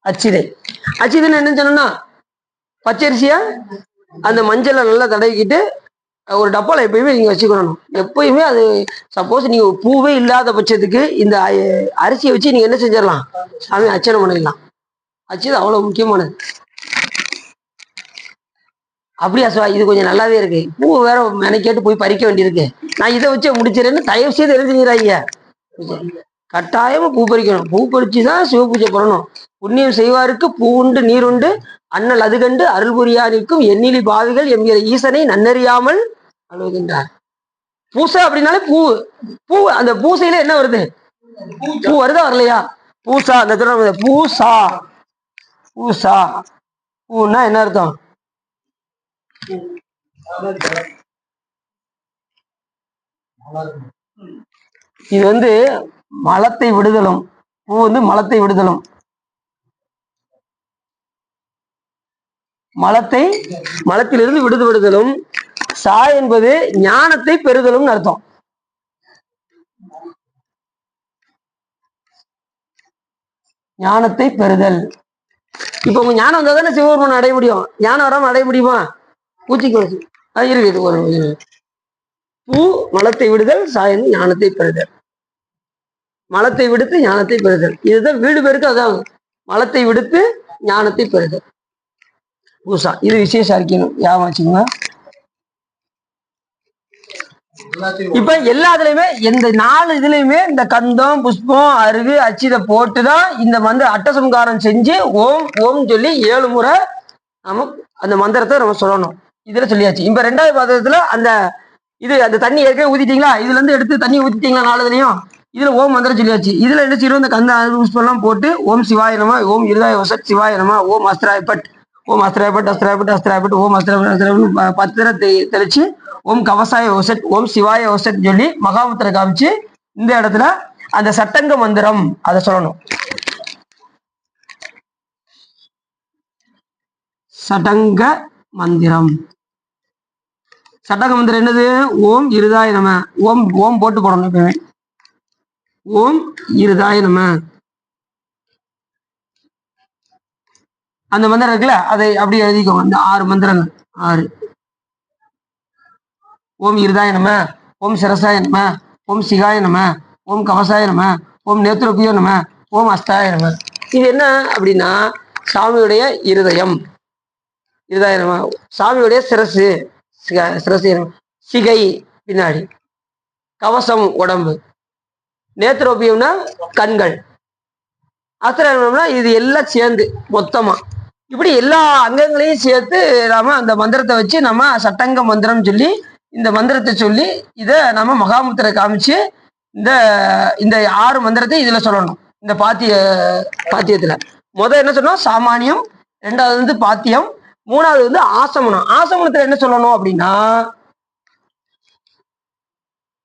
[SPEAKER 1] அச்சிதை அச்சிதைன்னு என்ன சொன்னா பச்சரிசியா அந்த மஞ்சளை நல்லா தடவிக்கிட்டு ஒரு டப்பால எப்பயுமே நீங்க வச்சுக்கணும். எப்பயுமே அது சப்போஸ் நீங்க பூவே இல்லாத பட்சத்துக்கு இந்த அரிசியை வச்சு நீங்க என்ன செஞ்சிடலாம்? சாமி அர்ச்சனை பண்ணிடலாம். அச்சது அவ்வளவு முக்கியமானது. அப்படியா சார்? இது கொஞ்சம் நல்லாவே இருக்கு. பூ வேற மெனக்கேட்டு போய் பறிக்க வேண்டியிருக்கு. நான் இதை வச்சு முடிச்சிடறேன்னு தயவு செய்து எழுதிங்கிறாங்க. கட்டாயமா பூ பறிக்கணும். பூ பறிச்சுதான் சிவ பூஜை பண்ணணும். புண்ணியம் செய்வாருக்கு பூ உண்டு நீர் உண்டு, அண்ணல் அது கண்டு அருள் புரியாருக்கும் எண்ணிலி பாவிகள் என்கிற ஈசனை நன்னறியாமல் அழுகின்றார். பூசை அப்படின்னாலே பூ. பூ அந்த பூசையில என்ன வருது? பூ வருதா வரலையா? பூசா. அந்த பூசா. பூசா பூன்னா என்ன அர்த்தம்? இது வந்து மலத்தை விடுதலும். பூ வந்து மலத்தை விடுதலும். மலத்திலிருந்து விடுதலும். சா என்பது ஞானத்தை பெறுதலும் அர்த்தம். ஞானத்தை பெறுதல். இப்ப உங்க ஞானம் வந்தா தானே சிவபெருமான் அடைய முடியும். ஞானம் வராம அடைய முடியுமா? பூச்சிக்கு இருக்குது ஒரு பூ மலத்தை விடுதல், சாயன் ஞானத்தை பெறுதல். மலத்தை விடுத்து ஞானத்தை பெறுதல். இதுதான் வீடு பேருக்கு. அதான் மலத்தை விடுத்து ஞானத்தை பெறுதல். பூசா. இது விசேஷ அறிக்கணும். ஞாபகம் வச்சுக்கோங்க. இப்ப எல்லாத்துலயுமே இந்த 4 இதுலயுமே இந்த கந்தம், புஷ்பம், அருகு, அச்சிதை போட்டுதான் இந்த அட்டசம்காரம் செஞ்சு ஓம் ஓம் சொல்லி 7 முறை நம்ம அந்த மந்திரத்தை நம்ம சொல்லணும். இதுல சொல்லியாச்சு. இப்ப 2வது பாத்திரத்துல அந்த தண்ணி ஏற்கனவே ஊத்திட்டீங்களா? இதுல இருந்து எடுத்து தண்ணி ஊத்திட்டீங்களா? 4 இதுலயும் இதுல ஓம் மந்திரம் சொல்லியாச்சு. இதுல என்ன செய்யணும்? இந்த கந்த புஷ்பம் எல்லாம் போட்டு ஓம் சிவாய நம, ஓம் இருதாய வசத் சிவாய நம, ஓம் அஸ்திராயப்பட், ஓம் அஸ்திராயப்பட் அஸ்திராயப்பட் அஸ்திராயப்பட், ஓம் அஸ்திராயப்பட் 10 தெளிச்சு ஓம் கவசாய ஓசட், ஓம் சிவாய ஓசட் சொல்லி மகாமுத்திரை காமிச்சு இந்த இடத்துல அந்த சட்டங்க மந்திரம் அதை சொல்லணும். சடங்க மந்திரம். சட்டங்க மந்திரம் என்னது? ஓம் இருதாய நம. ஓம் ஓம் போட்டு போடணும் எப்பவுமே. ஓம் இருதாய நம. அந்த மந்திரம் இருக்குல்ல, அதை அப்படி எழுதிக்கோங்க. இந்த 6 மந்திரங்கள். 6. ஓம் இருதாய நம, ஓம் சிரசாய நம, ஓம் சிகாய நம, ஓம் கவசாய நம, ஓம் நேத்ரோபியோ நம, ஓம் அஸ்தாய நம. இது என்ன அப்படின்னா சாமியுடைய இருதயம். இருதாய நம. சாமியுடைய சிரசு. சிரசு சிகை பின்னாடி, கவசம் உடம்பு, நேத்ரோபியம்னா கண்கள், அஸ்திராயம்னா இது எல்லாம் சேர்ந்து மொத்தமா இப்படி எல்லா அங்கங்களையும் சேர்த்து நாம அந்த மந்திரத்தை வச்சு நம்ம சட்டங்க மந்திரம் சொல்லி இந்த மந்திரத்தை சொல்லி இதை நம்ம மகாமுத்திரை காமிச்சு இந்த 6 மந்திரத்தை இதுல சொல்லணும். இந்த பாத்தியத்துல என்ன சொன்னோம்? சாமானியம். 2வது பாத்தியம். 3வது ஆசமனம். ஆசமனத்துல என்ன சொல்லணும் அப்படின்னா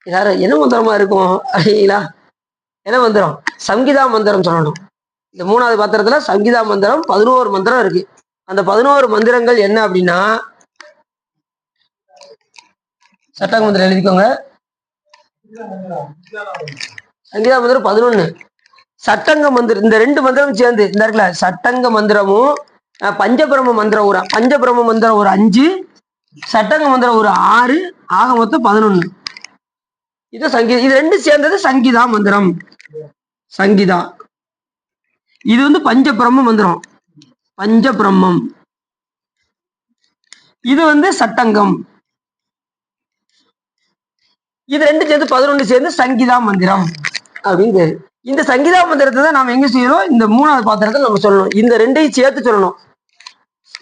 [SPEAKER 1] யார என்ன மந்திரமா இருக்கும் அப்படிங்களா? என்ன மந்திரம்? சங்கீதா மந்திரம் சொல்லணும். இந்த 3வது பாத்திரத்துல சங்கீதா மந்திரம் 11 மந்திரம் இருக்கு. அந்த 11 மந்திரங்கள் என்ன அப்படின்னா சட்டங்க மந்திரம் எழுதிக்கோங்க. சங்கீதா மந்திரம் 11. சட்டங்க மந்திரம் இந்த 2 மந்திரம் சேர்ந்து இந்த இருக்குல்ல, சட்டங்க மந்திரமும் பஞ்சபிரம மந்திரம் பஞ்சபிரம மந்திரம் ஒரு 5, சட்டங்க மந்திரம் ஒரு 6, ஆக மொத்தம் 11. இது சங்கீதம். இது 2 சேர்ந்தது சங்கீதா மந்திரம். சங்கீதா இது வந்து பஞ்சபிரம மந்திரம், பஞ்சபிரம்மம். இது வந்து சட்டங்கம். இது 2 சேர்ந்து 11 சேர்ந்து சங்கீதா மந்திரம் அப்படின்னு. இந்த சங்கீதா மந்திரத்தை தான் நாம எங்க செய்யறோம், இந்த 3வது பாத்திரத்தை நம்ம சொல்லணும். இந்த 2ஐயும் சேர்த்து சொல்லணும்.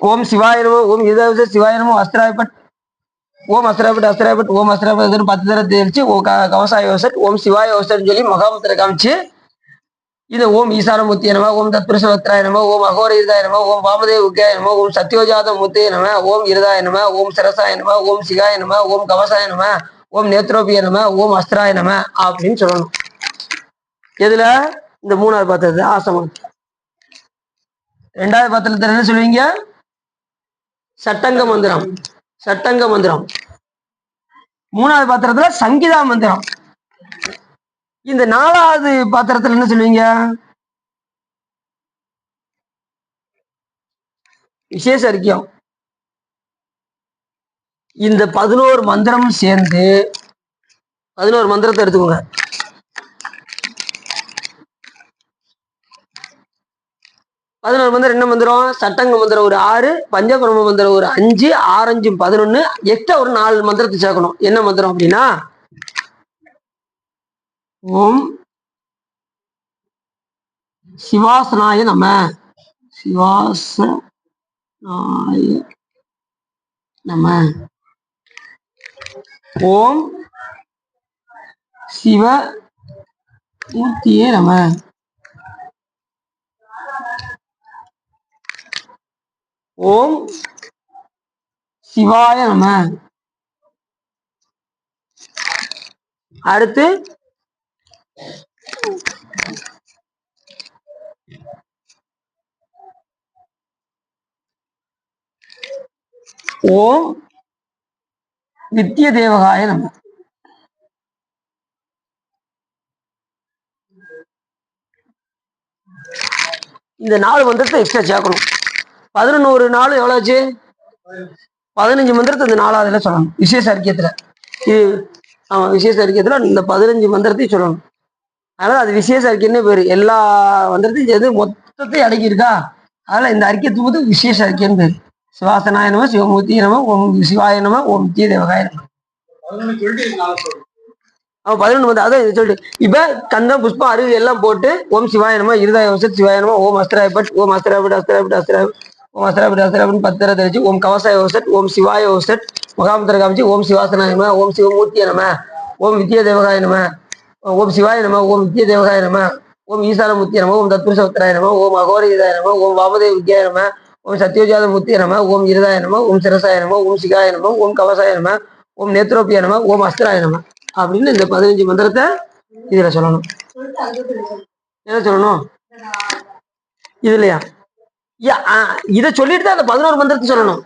[SPEAKER 1] ஓம் சிவாய நமோ, ஓம் இதவச சிவாய நமோ, அஸ்திராயப்பட், ஓம் அஸ்திராயப்பட் அஸ்திராயப்பட், ஓம் அஸ்திராயப்பட் 10 தடவை தெரிச்சு, ஓ கவசாய யோசட், ஓம் சிவாய யோசட்னு சொல்லி மகாமந்திர காமிச்சு, இது ஓம் ஈசானமூர்த்திய நம, ஓம் தத்புருஷவத்ராய நம, ஓம் அகோர இருதாய நம, ஓம் வாமதேவ உக்யாய நம, ஓம் சத்யோஜாத மூர்த்திய நம, ஓம் இருதாய நம, ஓம் சரசாய நம, ஓம் சிகாய நம, ஓம் கவசாய நம, ஓம் நேத்ரோபிய நம, ஓம் அஸ்திராய நம அப்படின்னு சொல்லணும். எதுல? இந்த 3வது பாத்திரத்தை ஆசமம். 2வது பாத்திரத்தை என்ன சொல்லுவீங்க? சட்டங்க மந்திரம், சட்டங்க மந்திரம். 3வது பாத்திரத்துல சங்கீதா மந்திரம். இந்த 4வது பாத்திரத்துல என்ன சொல்லுவீங்க? விசேஷ அறிக்கையம். இந்த 11 மந்திரம் சேர்ந்து 11 மந்திரத்தை எடுத்துக்கோங்க. மந்திரம் என்ன மந்திரம்? சட்டங்க மந்திரம் ஒரு 6, பஞ்சபிரம மந்திரம் ஒரு 5, 6 5 11, எக்ஸ்ட்ரா ஒரு 4 மந்திரத்தை சேர்க்கணும். என்ன மந்திரம் அப்படின்னா, ஓம் சிவாசனாய நம, சிவாசனாய நம, ஓம் சிவ மூர்த்தியே நம, ஓம் சிவாய நம. அடுத்து ஓம் வித்ய தேவகாய நம. இந்த 4 மந்திரத்தை எக்ஸ்ட்ரா சேர்க்கணும். 11 நாள் எவ்வளவு ஆச்சு? 15 மந்திரத்தை இந்த 4வதுல சொல்லணும். விசேஷ அறிக்கையத்துல இது விசேஷ அறிக்கையத்துல இந்த 15 மந்திரத்தையும் சொல்லணும். அதனால அது விசேஷ அறிக்கைன்னு பேரு. எல்லா மந்திரத்தையும் சேர்ந்து மொத்தத்தையும் அடக்கியிருக்கா. அதனால இந்த அறிக்கையத்துக்கு போது விசேஷ அறிக்கைன்னு பேரு. சிவாசனாய நம, சிவமூர்த்தி நம, ஓம் சிவாய நம, ஓம் வித்ய தேவகாய நம. 11 வந்து அதான் சொல்லிட்டு இப்ப கந்தம் புஷ்பம் அருவி எல்லாம் போட்டு ஓம் சிவாய நம, இருதாய வசத் சிவாய நம, ஓம் அஸ்திராயப்பட், ஓம் அஸ்திராயப்பட் அஸ்திராயப்பட் அஸ்திராயப்பட், ஓம் அஸ்திராயப்பட் அஸ்திராயப்பட் 10 தடவை தெரிச்சு, ஓம் கவசாய வசத், ஓம் சிவாய வசத் மகாமந்திர காமிச்சு, ஓம் சிவாசனாய நம, ஓம் சிவமூர்த்திய நம, ஓம் வித்ய தேவகாய நம, ஓம் சிவாய நம, ஓம் வித்ய தேவகாய நம, ஓம் ஈசானமூர்த்திய நம, ஓம் தத்புருஷவத்ராய நம, ஓம் அகோர இருதாய நம, ஓம் வாமதேவ வித்யாய நம, ஓம் சத்யோஜாத மூர்த்திய நம, ஓம் இருதாய நம, ஓம் சிரசாய நம, ஓம் சிகாய நம, ஓம் கவசாய நம, ஓம் நேத்ரோபிய நம, ஓம் அஸ்திராய நம அப்படின்னு இந்த 15 மந்திரத்தை இதுல சொல்லணும். என்ன சொல்லணும் இதுலயா? இத சொல்லிட்டு தான் அந்த 11 மந்திரத்தை சொல்லணும்.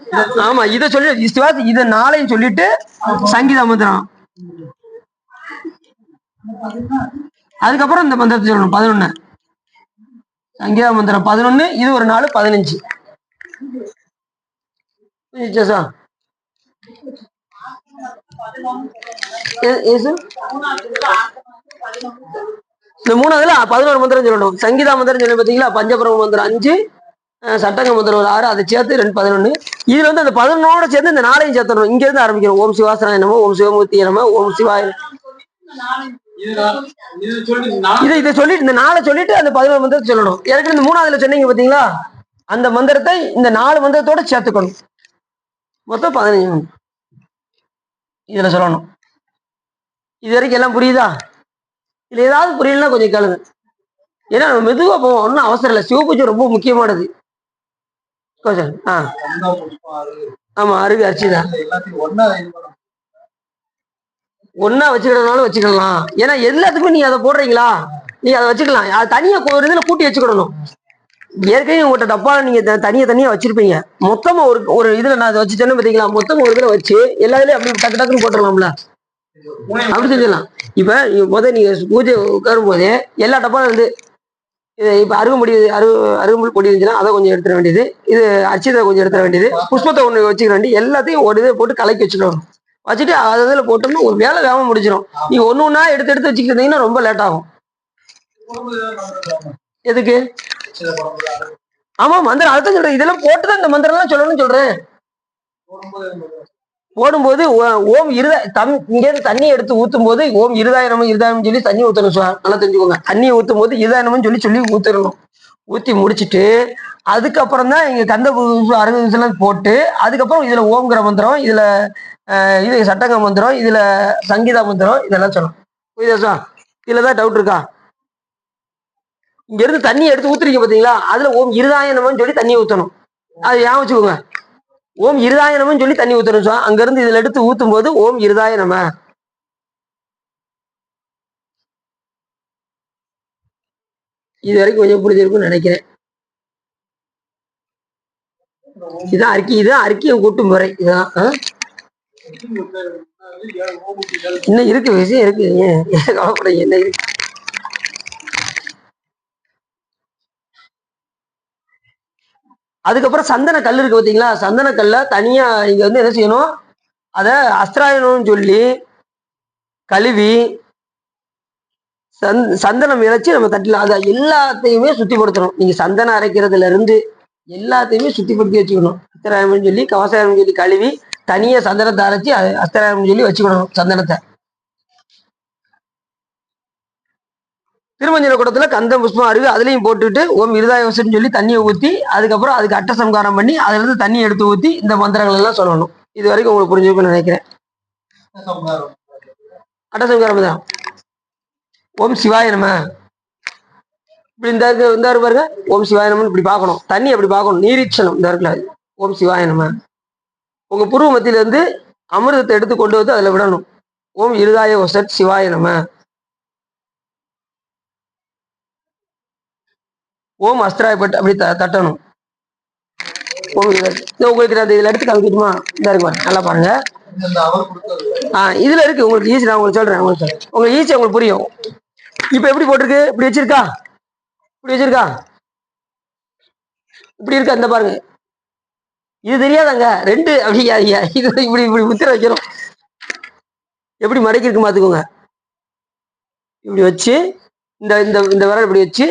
[SPEAKER 1] ஆமா, இத சொல்லி இத 4ஐயும் சொல்லிட்டு சங்கீதா மந்திரம், அதுக்கப்புறம் இந்த மந்திரத்தை சொல்லணும். 11 சங்கீதா மந்திரம் 11, இது ஒரு 4 15. இந்த 3வதுல 11 மந்திரம் சொல்லணும். சங்கீதா மந்திரம் சொல்லி பாத்தீங்களா? பஞ்சபிரம மந்திரம் 5, சட்டங்க மந்திரம் ஒரு 6, அதை சேர்த்து 2 11. இதுல வந்து அந்த 11ஓட சேர்த்து இந்த 4ஐயும் சேர்த்தணும். இங்க இருந்து ஆரம்பிக்கணும். ஓம் சிவாசனாய நம, ஓம் சிவமூர்த்திய நம, ஓம் சிவாய. இதை சொல்லிட்டு இந்த 4 சொல்லிட்டு அந்த 11 மந்திரத்தை சொல்லணும். ஏற்கனவே இந்த 3வதுல சொன்னீங்க பாத்தீங்களா? அந்த மந்திரத்தை இந்த 4 மந்திரத்தோட சேர்த்துக்கணும். மொத்தம் 15 இதுல சொல்லணும். இது வரைக்கும் எல்லாம் புரியுதா? இதுல ஏதாவது புரியலன்னா கொஞ்சம் கேளுங்க. ஏன்னா மெதுவா போவோம், ஒன்றும் அவசரம் இல்லை. சிவபூஜை ரொம்ப முக்கியமானது. ஆமா, அருவி அரிசிதான் ஒன்னா வச்சுக்கிறதுனாலும் வச்சுக்கலாம். ஏன்னா எல்லாத்துக்குமே நீங்க அதை போடுறீங்களா, நீங்க அதை வச்சுக்கலாம். அது தனியா ஒரு இதுல கூட்டி வச்சுக்கிடணும். ஏற்கனவே உங்கள்கிட்ட டப்பால நீங்க தனியா வச்சிருப்பீங்க. மொத்தமா ஒரு ஒரு இதுல நான் அதை வச்சுட்டேன்னு பாத்தீங்களா, மொத்தமா ஒரு இதுல வச்சு எல்லா இதுலயும் அப்படி டக்கு டக்குன்னு போட்டுடலாம்ல, அப்படி செஞ்சிடலாம். இப்ப நீங்க பூஜை உட்காரும் போதே எல்லா டப்பாலும் வந்து இப்ப அருகம்புல் பொடி இருந்துச்சுன்னா அதை கொஞ்சம் எடுத்துட வேண்டியது, இது அச்சிதை கொஞ்சம் எடுத்துட வேண்டியது, புஷ்பத்தை ஒண்ணு வச்சுக்க வேண்டியது, எல்லாத்தையும் ஒரு இதை போட்டு கலக்கி வச்சுக்கணும். வச்சுட்டு அதில் போட்டோம்னா ஒரு வேலை வேகமா முடிச்சிடும். நீங்க ஒண்ணு ஒண்ணா எடுத்து எடுத்து வச்சுக்கிட்டு இருந்தீங்கன்னா ரொம்ப லேட் ஆகும். எதுக்கு? ஆமா, மந்திரம் அர்த்தம் சொல்றேன். இதெல்லாம் போட்டுதான் இந்த மந்திரம் எல்லாம் சொல்லணும்னு சொல்றேன். போடும்போது ஓம் இங்க இருந்து தண்ணி எடுத்து ஊத்தும் போது ஓம் இருதாயிரம் சொல்லி தண்ணி ஊத்தணும். நல்லா தெரிஞ்சுக்கோங்க. தண்ணியை ஊத்தும் போது இருதாயிரம்னு சொல்லி ஊத்தணும். ஊத்தி முடிச்சுட்டு அதுக்கப்புறம் தான் இங்க கந்த அருகெல்லாம் போட்டு அதுக்கப்புறம் இதுல ஓம்ங்கிற மந்திரம், இதுல இது சட்டங்க மந்திரம், இதுல சங்கீதா மந்திரம், இதெல்லாம் சொல்லணும். புரியுதா? இதுலதான் டவுட் இருக்கா? இங்க இருந்து தண்ணி எடுத்து ஊத்துறீங்க பாத்தீங்களா, அதுல ஓம் இருதாயிரம்னு சொல்லி தண்ணி ஊத்தணும். அது ஏன் வச்சுக்கோங்க. ஓம் இருதாயிரம்னு சொல்லி தண்ணி ஊத்தணும். அங்க இருந்து இதுல எடுத்து ஊத்தும் போது ஓம் இருதாயிரம். இது வரைக்கும் கொஞ்சம் புரிஞ்சிருக்கும்னு நினைக்கிறேன். இதான் அறிக்கையை கூட்டும் முறை. இதான் இன்னும் இருக்கு, விஷயம் இருக்கு, கவலைப்படாதீங்க. என்ன இருக்கு? அதுக்கப்புறம் சந்தன கல் இருக்கு பாத்தீங்களா, சந்தன கல்ல தனியா இங்க வந்து என்ன செய்யணும், அத அஸ்திராயணம்னு சொல்லி கழுவி சந்தனம் இறைச்சி நம்ம தட்டில அதை எல்லாத்தையுமே சுத்திப்படுத்தணும். நீங்க சந்தனம் அரைக்கிறதுல இருந்து எல்லாத்தையுமே சுத்திப்படுத்தி வச்சுக்கணும். அஸ்திராயம்னு சொல்லி கவசாயம் சொல்லி கழுவி தனியா சந்தனத்தை அரைச்சி அஸ்திராயம்னு சொல்லி வச்சுக்கணும். சந்தனத்தை திருமஞ்சன குடத்துல கந்தம் புஷ்பம் அருவி அதுலயும் போட்டுட்டு ஓம் இருதாயவசம் சொல்லி தண்ணியை ஊத்தி அதுக்கப்புறம் அதுக்கு அட்டசம்காரம் பண்ணி அதுல இருந்து தண்ணி எடுத்து ஊத்தி இந்த மந்திரங்கள் எல்லாம் சொல்லணும். இது வரைக்கும் உங்களுக்கு புரிஞ்சுக்கணும்னு நினைக்கிறேன். அட்டசம்காரம் தான். ஓம் சிவாய நம. இப்படி இந்த பாருங்க, ஓம் சிவாய நமன்னு இப்படி பார்க்கணும். தண்ணி அப்படி பார்க்கணும், நீரீட்சணம் இந்த இருக்குல்ல, ஓம் சிவாய நம. உங்க புருவ மத்தியில இருந்து அமிர்தத்தை எடுத்து கொண்டு வந்து அதுல விடணும். ஓம் இருதாய வசத் சிவாய நம. ஓம் அஸ்திராயப்பட்டு அப்படி தட்டணும். உங்களுக்கு நான் இதுல எடுத்து காமிக்கட்டுமா? இந்த இருக்கு பாருங்க, நல்லா பாருங்க. இதுல இருக்கு உங்களுக்கு ஈஸி. நான் உங்களுக்கு சொல்றேன், உங்களுக்கு ஈஸி, உங்களுக்கு புரியும். இப்ப எப்படி போட்டிருக்கு? இப்படி வச்சிருக்கா, இப்படி வச்சிருக்கா, இப்படி இருக்கா, இந்த பாருங்க. இது தெரியாதாங்க? ரெண்டு அப்படியா? இது இப்படி இப்படி முத்திர வைக்கணும். எப்படி மடக்கி இருக்கு பாத்துக்கோங்க. இப்படி வச்சு இந்த இந்த இந்த விரல் இப்படி வச்சு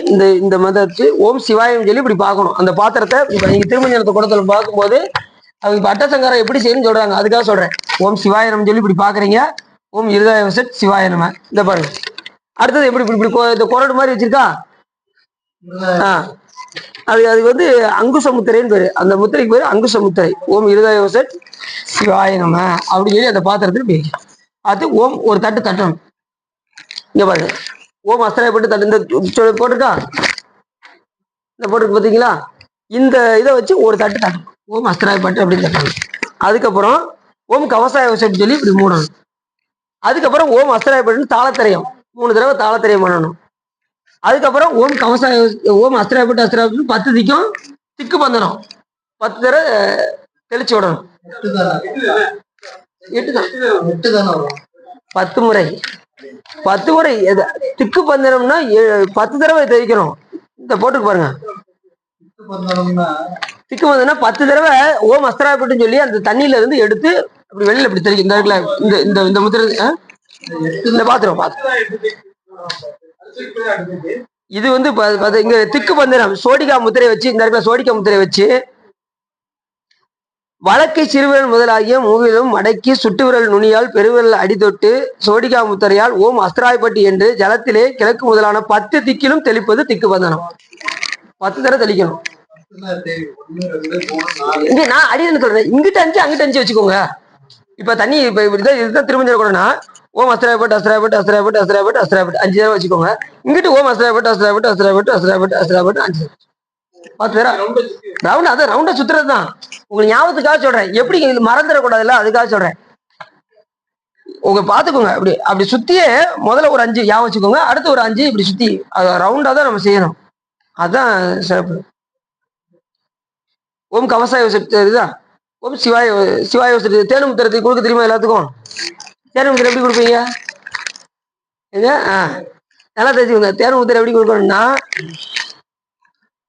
[SPEAKER 1] இந்த மதத்து ஓம் சிவாயம் சொல்லி இப்படி பார்க்கணும். அந்த பாத்திரத்தை நீங்க திருமஞ்சனத்தை குடத்துல பார்க்கும்போது அவங்க இப்ப அட்டசங்காரம் எப்படி செய்யணும்னு சொல்றாங்க, அதுக்காக சொல்றேன். ஓம் சிவாயனம் சொல்லி இப்படி பாக்குறீங்க. ஓம் இருதாய வசத் சிவாயனம. இந்த பாருங்க. அடுத்தது எப்படி இப்படி இந்த கொரடு மாதிரி வச்சிருக்கா. அது வந்து அங்குச முத்திரைன்னு பேரு. அந்த முத்திரைக்கு பேரு அங்குச முத்திரை. ஓம் இருதாய வசத் சிவாயனம அப்படின்னு சொல்லி அந்த பாத்திரத்தில் அது ஓம் ஒரு தட்டு தட்டணும். இங்க பாருங்க, ஓம் அஸ்திராயப்பட்டு தட்டு இந்த போட்டிருக்கா, இந்த போட்டிருக்கு பாத்தீங்களா, இந்த இதை வச்சு ஒரு தட்டு தட்டணும். ஓம் அஸ்திராயப்பட்டு அப்படின்னு தட்டணும். அதுக்கப்புறம் ஓம் கவசாய வசதி சொல்லி இப்படி மூடணும். அதுக்கப்புறம் ஓம் அஸ்திராயப்பட்டு தாளத்திரையம் 3 தடவை தாளத்திரையம் பண்ணணும். அதுக்கப்புறம் ஓம் கவசாய ஓம் அஸ்திராயப்பட்டு 10 திக்கும் திக்கு பந்தனம் 10 தடவை தெளிச்சு விடணும். 10 முறை 10 முறை திக்கு பந்தனம்னா 10 தடவை தெளிக்கணும். இந்த போட்டுக்கு பாருங்க, திக்கு பந்தனா 10 தடவை ஓம் அஸ்திராயப்பட்டுன்னு சொல்லி அந்த தண்ணியில இருந்து எடுத்து அப்படி வெளியில இப்படி தெளிக்கும். இந்த முத்திரை இந்த பாத்திரம் இது வந்து இங்க திக்கு பந்தனம் சோடிகா முத்திரை வச்சு இந்த இடத்துல சோடிகா முத்திரை வச்சு வழக்கை சிறுவிரல் முதலாகிய மூவிலும் மடக்கி சுட்டுவிரல் நுனியால் பெருவிரல் அடிதொட்டு சோடிகா முத்திரையால் ஓம் அஸ்திராயப்பட்டு என்று ஜலத்திலே கிழக்கு முதலான 10 திக்கிலும் தெளிப்பது திக்கு பந்தனம். 10 தடவை தெளிக்கணும். இங்க நான் அடின்னு சொல்றேன், இங்கிட்ட 5 அங்கிட்ட 5 வச்சுக்கோங்க. இப்ப தண்ணி இப்ப இதுதான் திருமஞ்சன கூடனா ஓம் அஸ்திராயப்பட்டு 5 தடவை வச்சுக்கோங்க. இங்கிட்டு ஓம் அஸ்திராயப்பட்டு 5 10 ரவுண்ட், அதான் ரவுண்டா சுத்துறது தான். உங்களுக்கு ஞாபகத்துக்காக சொல்றேன், எப்படி மறந்துடக்கூடாதுல்ல, அதுக்காக சொல்றேன். உங்க பாத்துக்கோங்க. அப்படி சுத்தியே முதல்ல ஒரு 5 ஞாபகம் வச்சுக்கோங்க. அடுத்து ஒரு 5 இப்படி சுத்தி ரவுண்டா தான் நம்ம செய்யணும். அதான் சிறப்பு. ஓம் கவசாய தெரியுதா? ஓம் சிவாய சிவாய தேனுமுத்திரத்தை கொடுக்க தெரியுமா எல்லாத்துக்கும்? தேனுமுத்திரம் எப்படி கொடுப்பீங்க? எங்க நல்லா தெரிஞ்சுக்கோங்க. தேனுமுத்திரம் எப்படி கொடுக்கணும்னா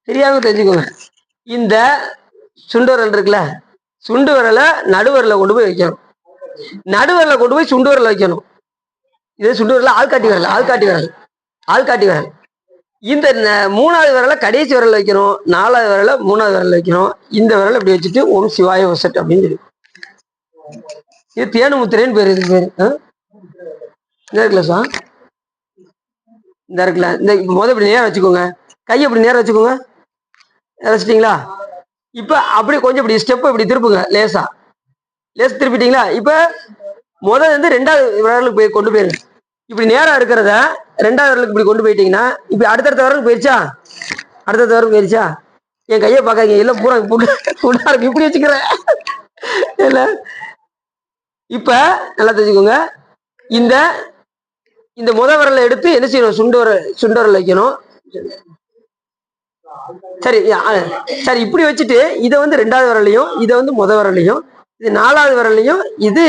[SPEAKER 1] தெரியாம தெரிஞ்சுக்கோங்க. இந்த சுண்டு விரல் இருக்குல்ல, சுண்டு விரலை நடுவரல கொண்டு போய் வைக்கணும். நடுவரல கொண்டு போய் சுண்டு விரல வைக்கணும். இது சுண்டு விரல ஆள்காட்டி விரல், ஆள்காட்டி விரல், ஆள்காட்டி விரல். இந்த 3வது விரல கடைசி விரல் வைக்கணும். 4வது விரல 3வது விரல் வைக்கணும். இந்த விரல் இப்படி வச்சுட்டு ஓம் சிவாய வசட் அப்படின்னு சொல்லி இது தேனுமுத்திரைன்னு பேரு. இது பேரு இந்த இருக்குல்ல சார், இந்த இருக்குல்ல, இந்த இப்படி நேரம் வச்சுக்கோங்க. கையை இப்படி நேரம் வச்சுக்கோங்க. வச்சுட்டீங்களா? இப்ப அப்படி கொஞ்சம் இப்படி ஸ்டெப் இப்படி திருப்புங்க. லேசா திருப்பிட்டீங்களா? இப்ப முதல்ல இருந்து 2வது விரலுக்கு போய் கொண்டு போயிருங்க. இப்படி நேரம் இருக்கிறத 2வது விரலுக்கு இப்படி கொண்டு போயிட்டீங்கன்னா இப்ப அடுத்தடுத்த விரலுக்கு போயிருச்சா? அடுத்தடுத்த விரலுக்கு போயிருச்சா? என் கையை பார்க்காதீங்க, எல்லாம் பூரா புடா இருக்கு. இப்படி வச்சுக்கிறேன் இல்ல. இப்ப நல்லா தெரிஞ்சுக்கோங்க. இந்த இந்த விரலை எடுத்து என்ன செய்யணும்? சுண்டு விரல் வைக்கணும். சரி சரி, இப்படி வச்சுட்டு இதை வந்து 2வது விரலையும், இதை வந்து விரலையும், இது 4வது விரலையும், இது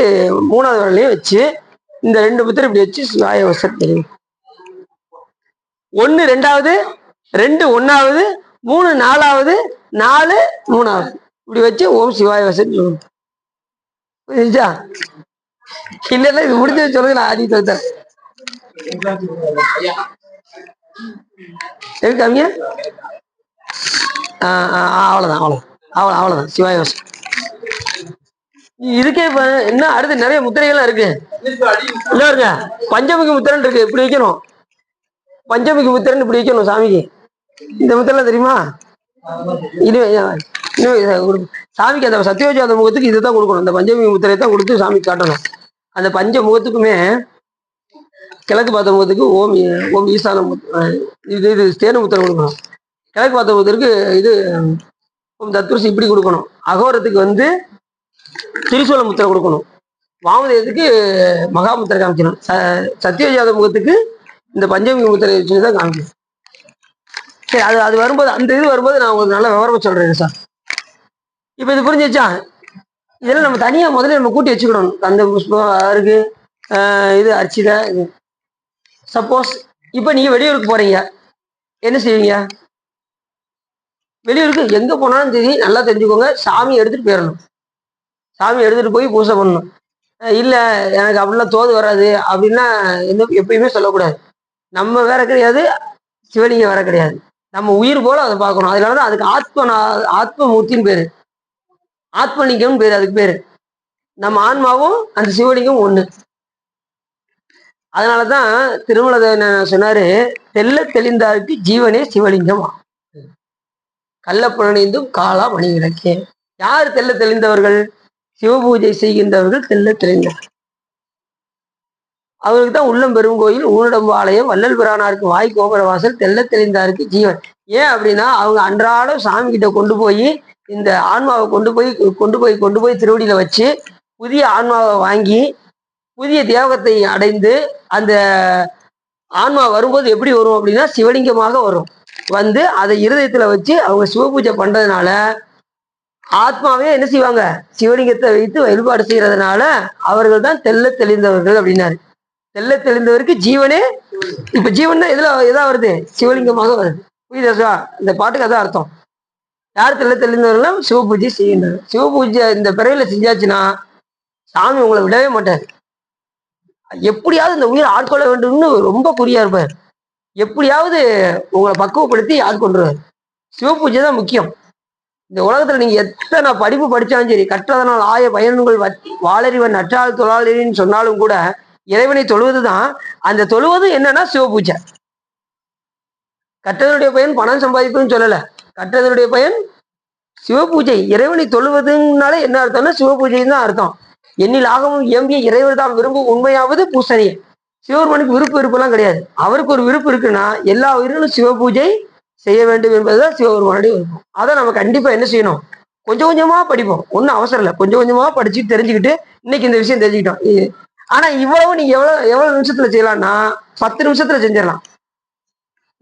[SPEAKER 1] 3வது விரலையும் வச்சு இந்த 2 முத்திரை இப்படி வச்சு சிவாய வசட் தெரியும். 1 2வது, 2 1வது, 3 4வது, 4 3வது இப்படி வச்சு ஓம் சிவாய வசட் சொல்லணும். புரியுதா? இல்ல இது முடிஞ்சது சொல்லுங்க, நான் ஆதி தோத்தேன். இருக்காங்க. அவ்வளவுதான் அவ்வளவுதான் அவ்வளவுதான் சிவாய வசம். இதுக்கே இப்ப இன்னும் அடுத்து நிறைய முத்திரைகள்லாம் இருக்கு. இல்ல இருக்க பஞ்சமுகி முத்திரன் இருக்கு. இப்படி வைக்கணும். பஞ்சமுகி முத்திரன் இப்படி வைக்கணும் சாமிக்கு. இந்த முத்திரம் தெரியுமா? சாமிக்கு அந்த சத்தியோஜாத முகத்துக்கு இதுதான் கொடுக்கணும். இந்த பஞ்சமுகி முத்திரை தான் கொடுத்து சாமிக்கு காட்டணும். அந்த பஞ்ச முகத்துக்குமே கிழக்கு பார்த்த முகத்துக்கு ஓம் ஓம் ஈசான இது தேனு முத்திரை கொடுக்கணும். கிழக்கு பார்த்த முகத்திற்கு இது ஓம் தத்புருஷி இப்படி கொடுக்கணும். அகோரத்துக்கு வந்து திரிசூல முத்திரை கொடுக்கணும். வாமதேவத்துக்கு மகாமுத்திரை காமிக்கணும். சத்தியோஜாத முகத்துக்கு இந்த பஞ்சமுகி முத்திரை வச்சுதான் காமிக்கணும். சரி, அது வரும்போது அந்த இது வரும்போது நான் உங்களுக்கு நல்ல விவரமா சொல்றேன் சார். இப்ப இது புரிஞ்சிச்சா? இதெல்லாம் நம்ம தனியா முதல்ல நம்ம கூட்டி வச்சுக்கணும். அந்த புஷ்பம் இருக்கு, இது அர்ச்சிதை. இது சப்போஸ் இப்ப நீங்க வெளியூருக்கு போறீங்க, என்ன செய்வீங்க? வெளியூருக்கு எங்க போனாலும் சரி நல்லா தெரிஞ்சுக்கோங்க, சாமி எடுத்துட்டு போயிடணும். சாமி எடுத்துட்டு போய் பூஜை பண்ணணும். இல்ல எனக்கு அப்படிலாம் தோது வராது அப்படின்னா எப்பயுமே சொல்லக்கூடாது. நம்ம வேற கிடையாது, சிவலிங்கம் வேற கிடையாது. நம்ம உயிர் போல அதை பார்க்கணும். அதனாலதான் அதுக்கு ஆத்மமூர்த்தின்னு பேரு, ஆத்மலிங்கம்னு பேரு. அதுக்கு பேரு நம்ம ஆன்மாவும் அந்த சிவலிங்கம் ஒண்ணு. அதனாலதான் திருமலை சொன்னாரு, தெல்ல தெளிந்தாருக்கு ஜீவனே சிவலிங்கம், கள்ள புலனைந்தும் காலா மணி விளக்கே. யார் தெல்ல தெளிந்தவர்கள்? சிவபூஜை செய்கின்றவர்கள் தெல்ல தெளிந்தவர். அவருக்கு தான் உள்ளம் பெரும் கோயில், ஊனடம்பு ஆலயம், வள்ளல் பிரானாருக்கு வாய் கோபுர வாசல், தெல்ல தெளிந்தாருக்கு ஜீவன். ஏன் அப்படின்னா அவங்க அன்றாடம் சாமி கிட்ட கொண்டு போய் இந்த ஆன்மாவை கொண்டு போய் திருவடியில வச்சு புதிய ஆன்மாவை வாங்கி புதிய தேவகத்தை அடைந்து அந்த ஆன்மா வரும்போது எப்படி வரும் அப்படின்னா சிவலிங்கமாக வரும். வந்து அதை இருதயத்துல வச்சு அவங்க சிவபூஜை பண்றதுனால ஆத்மாவே என்ன செய்வாங்க? சிவலிங்கத்தை வைத்து வழிபாடு செய்யறதுனால அவர்கள் தான் தெல்ல தெளிந்தவர்கள் அப்படின்னாரு. தெல்ல தெளிந்தவருக்கு ஜீவனே. இப்ப ஜீவன் தான் எதா வருது? சிவலிங்கமாக வருது. புரியுதா? இந்த பாட்டுக்கு அதான் அர்த்தம். யார் தெல்ல தெளிந்தவர்களும் சிவபூஜை செய்கின்றார். சிவபூஜை இந்த பிறவில செஞ்சாச்சுன்னா சாமி உங்களை விடவே மாட்டார். எப்படியாவது இந்த உயிர் ஆட்கொள்ள வேண்டும்னு ரொம்ப குறியா இருப்பார். எப்படியாவது உங்களை பக்குவப்படுத்தி ஆட்கொண்டுருவார். சிவபூஜை தான் முக்கியம். இந்த உலகத்துல நீங்க எத்தனை படிப்பு படிச்சாலும் சரி, கற்றதனால் ஆய பயன்கள் வாளறிவன் நற்றால் தொழாளின்னு சொன்னாலும் கூட இறைவனை தொழுவதுதான். அந்த தொழுவது என்னன்னா சிவபூஜை. கற்றதனுடைய பயன் பணம் சம்பாதிப்புன்னு சொல்லல, கற்றதனுடைய பயன் சிவபூஜை. இறைவனை தொழுவதுனால என்ன அர்த்தம்னா சிவபூஜைன்னு தான் அர்த்தம். எண்ணில் ஆகமும் இயம்பிய இறைவர் தான் விரும்பும் உண்மையாவது பூசணிய. சிவபெருமானுக்கு விருப்பம் எல்லாம் கிடையாது. அவருக்கு ஒரு விருப்பம் இருக்குன்னா எல்லா உயிர்களும் சிவபூஜை செய்ய வேண்டும் என்பதுதான் சிவபெருமானுடைய விருப்பம். அதை நம்ம கண்டிப்பா என்ன செய்யணும்? கொஞ்சம் கொஞ்சமா படிப்போம். ஒன்றும் அவசரம் இல்லை. கொஞ்சம் கொஞ்சமா படிச்சு தெரிஞ்சுக்கிட்டு இன்னைக்கு இந்த விஷயம் தெரிஞ்சுக்கிட்டோம். ஆனா இவ்வளவு நீங்க எவ்வளவு நிமிஷத்துல செய்யலாம்னா 10 நிமிஷத்துல செஞ்சிடலாம்.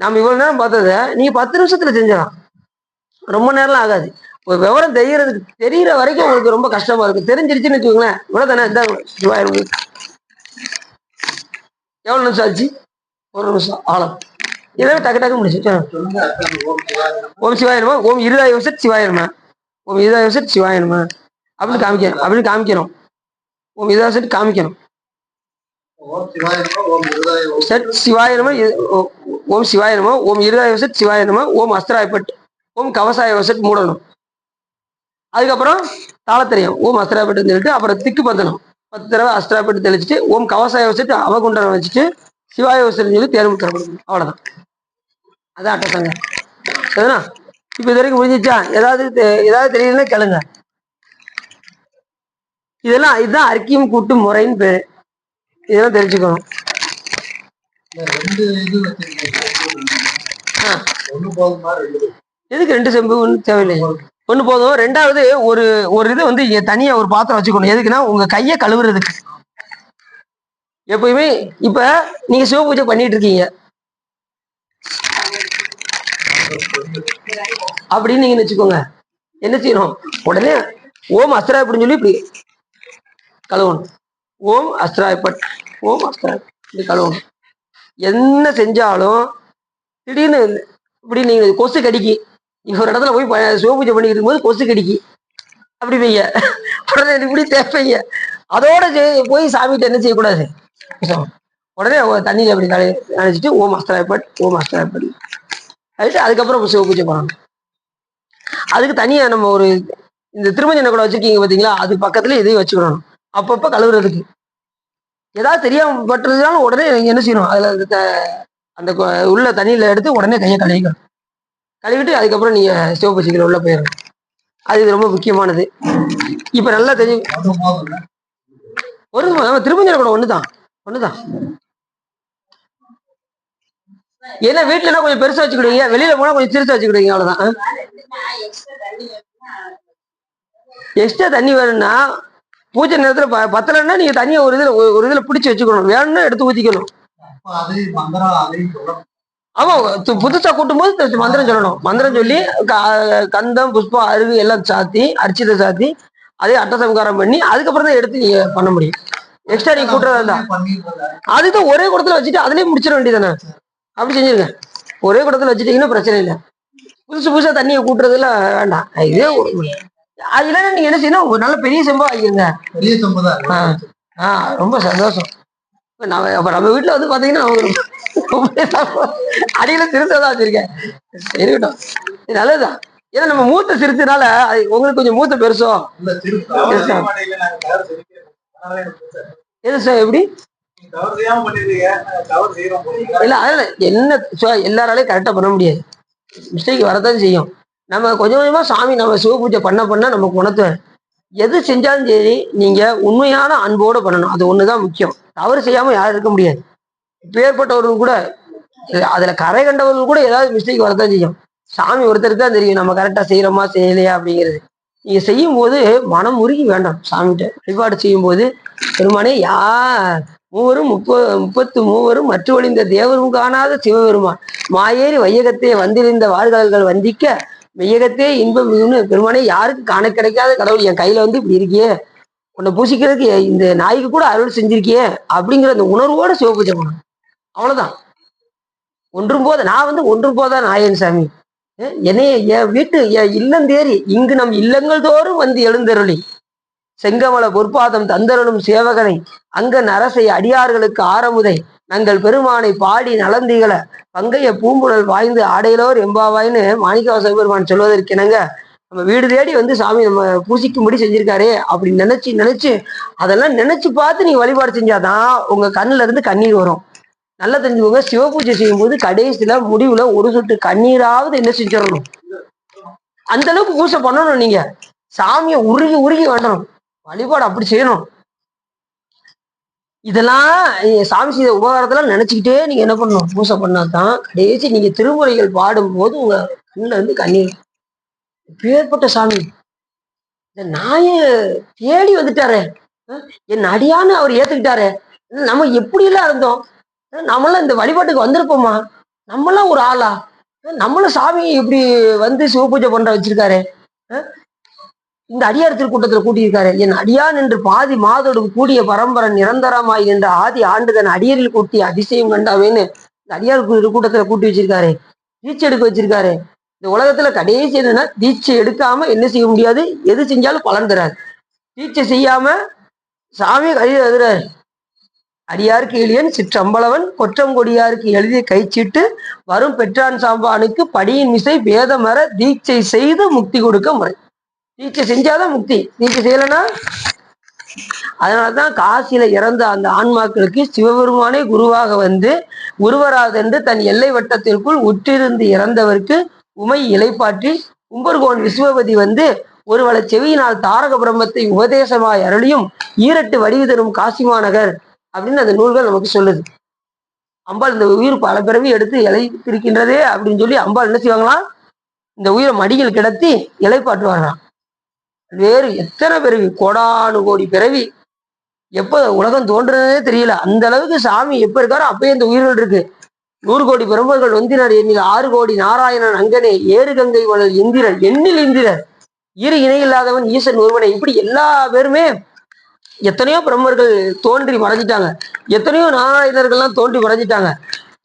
[SPEAKER 1] நம்ம இவ்வளவு நேரம் பார்த்தத நீங்க 10 நிமிஷத்துல செஞ்சிடலாம். ரொம்ப நேரம்லாம் ஆகாது. ஒரு விவரம் தெரியற வரைக்கும் உங்களுக்கு ரொம்ப கஷ்டமா இருக்கு. தெரிஞ்சிருச்சுன்னு வச்சுக்கோங்களேன், இவ்வளவுதானே. இந்த சிவாயிரம் எவ்வளவு நிமிஷம் ஆச்சு? ஒரு நிமிஷம் ஆழம். இதெல்லாம் டக்கு டக்கு முடிச்சு. ஓம் சிவாயனமா, ஓம் இருதாய வசத் சிவாயனமா, ஓம் இருதாய வசத் சிவாயனமா அப்படின்னு காமிக்கணும். ஓம் இருதாய வசத் காமிக்கணும். சட் சிவாயனமா, ஓம் சிவாயனமா, ஓம் இருதாய வசத் சிவாயனமா, ஓம் அஸ்திராயப்பட், ஓம் கவசாய வசத் மூடணும். அதுக்கப்புறம் தாளத்திரியம் ஓம் அஸ்திராயப்பட்டு சொல்லிட்டு அப்புறம் திக்கு பத்தணும். 10 தடவை அஸ்திராயப்பட்டு தெளிச்சுட்டு ஓம் கவசாய வச்சுட்டு அவகுண்டனம் வச்சுட்டு சிவாய வசதி சொல்லி தேர்வு தரப்படும். அவ்வளவுதான். அதான் அட்டசங்க. சரிண்ணா? இப்ப இது வரைக்கும் முடிஞ்சிச்சா? ஏதாவது தெரியலன்னா கேளுங்க. இதுதான் அர்க்கியம் கூட்டு முறைன்னு பேரு. இதெல்லாம் தெரிஞ்சுக்கணும். எதுக்கு 2 செம்பு? ஒன்றும் தேவையில்லை, ஒண்ணு போதும். ரெண்டாவது ஒரு இது வந்து தனியா ஒரு பாத்திரம் வச்சுக்கணும். எதுக்குன்னா உங்க கையை கழுவுறதுக்கு. எப்பயுமே இப்ப நீங்க சிவ பூஜை பண்ணிட்டு இருக்கீங்க அப்படின்னு நீங்க வச்சுக்கோங்க. என்ன செய்யணும்? உடனே ஓம் அஸ்திராயப்பட்னு சொல்லி இப்படி கழுவணும். ஓம் அஸ்திராயப்பட், ஓம் அஸ்திராயப்பட் இப்படி கழுவணும். என்ன செஞ்சாலும் திடீர்னு இப்படி நீங்க கொசு கடிக்கி, ஒரு இடத்துல போய் சிவ பூஜை பண்ணிட்டு இருக்கும்போது கொசு கடிக்கி அப்படி வைங்க, உடனே இப்படி தேவைங்க. அதோட போய் சாமிகிட்ட என்ன செய்யக்கூடாது, உடனே தண்ணியில் அப்படி நினைச்சிட்டு ஓம் அஸ்திராயப்பட், ஓம் அஸ்திராயப்பட் ஆயிட்டு அதுக்கப்புறம் சிவ பூஜை பண்ணணும். அதுக்கு தனியா நம்ம ஒரு இந்த திருமஞ்சன கூட வச்சிருக்கீங்க பாத்தீங்களா, அது பக்கத்துல இதையும் வச்சுக்கணும். அப்பப்ப கழுவுறதுக்கு. ஏதாவது தெரியாம பட்டுறதுனாலும் உடனே நீங்க என்ன செய்யணும், அதுல அந்த உள்ள தண்ணியில எடுத்து உடனே கையை கழுவிட்டு அதுக்கப்புறம் நீங்க சிவபூஜைக்குள்ள உள்ள போயிடணும். அது ரொம்ப முக்கியமானது. இப்ப நல்லா தெரியும். ஒரு திருமஞ்சன கூட ஒண்ணுதான். ஏன்னா வீட்டுலன்னா கொஞ்சம் பெருசா வச்சுக்கிடுவீங்க, வெளியில போனா கொஞ்சம் சிறுசா வச்சுக்கிடுவீங்க, அவ்வளவுதான். எக்ஸ்ட்ரா தண்ணி வேணும்னா பூஜை நேரத்துல பத்தலைன்னா நீங்க தண்ணியை ஒரு இதுல பிடிச்சி வச்சுக்கணும். வேணும்னா எடுத்து ஊத்திக்கணும். ஆமா, புதுசா கூட்டும் போது மந்திரம் சொல்லணும். மந்திரம் சொல்லி கந்தம் புஷ்பம் அருகு எல்லாம் சாத்தி அர்ச்சிதை சாத்தி அதே அட்டசம்காரம் பண்ணி அதுக்கப்புறம் தான் எடுத்து நீங்க பண்ண முடியும். எக்ஸ்ட்ரா நீங்க கூட்டுறதா இருந்தா அதுதான் ஒரே குடத்துல வச்சுட்டு அதுலயே முடிச்சிட வேண்டியதானே. அப்படி செஞ்சிருங்க. ஒரே குடத்துல வச்சுட்டீங்கன்னா பிரச்சனை இல்லை. புதுசா தண்ணியை கூட்டுறதுல வேண்டாம். இதே அது இல்லைன்னா நீங்க என்ன செய்யணும், ஒரு நல்ல பெரிய செம்பா ஆகிருங்க. ரொம்ப சந்தோஷம். நம்ம வீட்டுல வந்து பாத்தீங்கன்னா அடியில சிறுசதான் வச்சிருக்கேன். இருக்கட்டும், நல்லதுதான். ஏன்னா நம்ம மூத்த சிறுத்துனால உங்களுக்கு கொஞ்சம் மூத்த பெருசோ எது சார்? எப்படி இல்ல அதனால என்ன எல்லாராலையும் கரெக்டா பண்ண முடியாது, மிஸ்டேக் வரதான் செய்யும். நம்ம கொஞ்சம் கொஞ்சமா சாமி நம்ம சிவ பூஜை பண்ண நம்ம குணத்தை எது செஞ்சாலும் சரி நீங்க உண்மையான அன்போடு பண்ணணும். அது ஒண்ணுதான் முக்கியம். தவறு செய்யாம யாரும் இருக்க முடியாது. பேர்பட்டவர்கள் கூட அதுல கரை கண்டவர்கள் கூட ஏதாவது மிஸ்டேக் வரதான் செய்யும். சாமி ஒருத்தருக்கு தான் தெரியும் நம்ம கரெக்டா செய்யறோமா செய்யலையா அப்படிங்கிறது. நீங்க செய்யும் போது மனம் உருகி வேண்டாம். சாமிகிட்ட வழிபாடு செய்யும் போது பெருமானே மூவரும் 33 மற்ற ஒளிந்த தேவரும் காணாத சிவபெருமான் மாயேறி வையகத்தே வந்திருந்த வாழ்கடல்கள் வந்திக்க மெய்யகத்தே இன்பம் மிகுன்னு பெருமானே, யாருக்கு காண கிடைக்காத கடவுள் என் கையில வந்து இப்படி இருக்கியே, உன்னை பூசிக்கிறதுக்கு இந்த நாய்க்கு கூட அருள் செஞ்சிருக்கியே அப்படிங்கிற அந்த உணர்வோட சிவபூஜை பண்ணணும். அவ்வளவுதான். ஒன்றும் போதா நாயன் சாமி என்னைய என் வீட்டு இல்லம் தேறி இங்கு நம் இல்லங்கள் தோறும் வந்து எழுந்தருளி செங்கமல பொற்பாதம் தந்தரனும் சேவகனை அங்க நரசை அடியார்களுக்கு ஆரமுதை நங்கள் பெருமானை பாடி நலந்திகளை பங்கைய பூம்புழல் வாய்ந்து ஆடையிலோர் எம்பாவாயின்னு மாணிக்கவாச பெருமான் சொல்வதற்கு என்னங்க, நம்ம வீடு தேடி வந்து சாமி நம்ம பூசிக்கும்படி செஞ்சிருக்காரே அப்படின்னு நினைச்சு அதெல்லாம் நினைச்சு பார்த்து நீங்க வழிபாடு செஞ்சாதான் உங்க கண்ணுல இருந்து கண்ணீர் வரும். நல்லா தெரிஞ்சுக்கோங்க, சிவபூஜை செய்யும் போது கடைசியில முடிவுல ஒரு சொட்டு கண்ணீராவது என்ன செஞ்சிடணும். அந்த அளவுக்கு பூஜை பண்ணணும். நீங்க சாமியை உருகி வேண்டணும். வழிபாடு அப்படி செய்யணும். இதெல்லாம் சாமி செய்த உபகாரத்தெல்லாம் நினைச்சுக்கிட்டே நீங்க என்ன பண்ணணும், பூஜை பண்ணாதான் கடைசி நீங்க திருமுறைகள் பாடும் போது உங்க கண்ணுல இருந்து கண்ணீர். பேர்பட்ட சாமி இந்த நாய தேடி வந்துட்டாரு, என் அடியான்னு அவர் ஏத்துக்கிட்டாரு. நம்ம எப்படி எல்லாம் இருந்தோம், நம்மளாம் இந்த வழிபாட்டுக்கு வந்திருப்போமா, நம்மளாம் ஒரு ஆளா, நம்மளும் சாமி இப்படி வந்து சிவ பூஜை பண்ற வச்சிருக்காரு. இந்த அடியார் திருக்கூட்டத்துல கூட்டியிருக்காரு. என் அடியான் என்று பாதி மாதோடு கூடிய பரம்பரை நிரந்தரமாய் என்ற ஆதி ஆண்டுதன் அடியரில் கூட்டிய அதிசயம் கண்டாவேன்னு இந்த அடியார் கூட்டத்துல கூட்டி வச்சிருக்காரு. தீட்சை எடுக்க வச்சிருக்காரு. இந்த உலகத்துல கடைசி என்னன்னா, தீட்சை எடுக்காம என்ன செய்ய முடியாது, எது செஞ்சாலும் பலன் தராது. தீட்சை செய்யாம சாமி கழிவு எழுதுறாரு. அடியாருக்கு எளியன் சிற்றம்பளவன் கொற்றம் கொடியாருக்கு எழுதிய கைச்சிட்டு வரும் பெற்றான் சாம்பானுக்கு படியின் மிசை பேதமர தீட்சை செய்து முக்தி கொடுக்க முறை. தீட்சை செஞ்சாதான் முக்தி, தீட்சை செய்யலைன்னா. அதனாலதான் காசியில இறந்த அந்த ஆன்மாக்களுக்கு சிவபெருமானே குருவாக வந்து குருவராதென்று தன் எல்லை வட்டத்திற்குள் உற்றிருந்து இறந்தவருக்கு உமை இலைப்பாற்றி கும்பர்கோன் விஸ்வபதி வந்து ஒருவள செவியினால் தாரக பிரம்மத்தை உபதேசமாய் அருளியும் ஈரட்டு வடிவு தரும் காசிமாநகர் அப்படின்னு அந்த நூல்கள் நமக்கு சொல்லுது. அம்பாள் இந்த உயிர் பல பிறவி எடுத்து இலைத்திருக்கின்றதே அப்படின்னு சொல்லி அம்பாள் என்ன செய்வாங்களாம், இந்த உயிரை மடியில் கிடத்தி இலைப்பாற்றுவாங்களாம். வேறு எத்தனை பிறவி, கோடானு கோடி பிறவி, எப்ப உலகம் தோன்றுறதே தெரியல. அந்த அளவுக்கு சாமி எப்ப இருக்காரோ அப்பயே இந்த உயிர்கள் இருக்கு. 100 கோடி பிரம்மர்கள் ஒந்தினர் எண்ணில் 6 கோடி நாராயணன் அங்கனே ஏறு கங்கை வளர் இந்திரன் எண்ணில் இந்திரர் இரு இணை இல்லாதவன் ஈசன் ஒருவனை, இப்படி எல்லா பேருமே எத்தனையோ பிரம்மர்கள் தோன்றி மறைஞ்சிட்டாங்க, எத்தனையோ நாராயணர்கள்லாம் தோன்றி மறைஞ்சிட்டாங்க.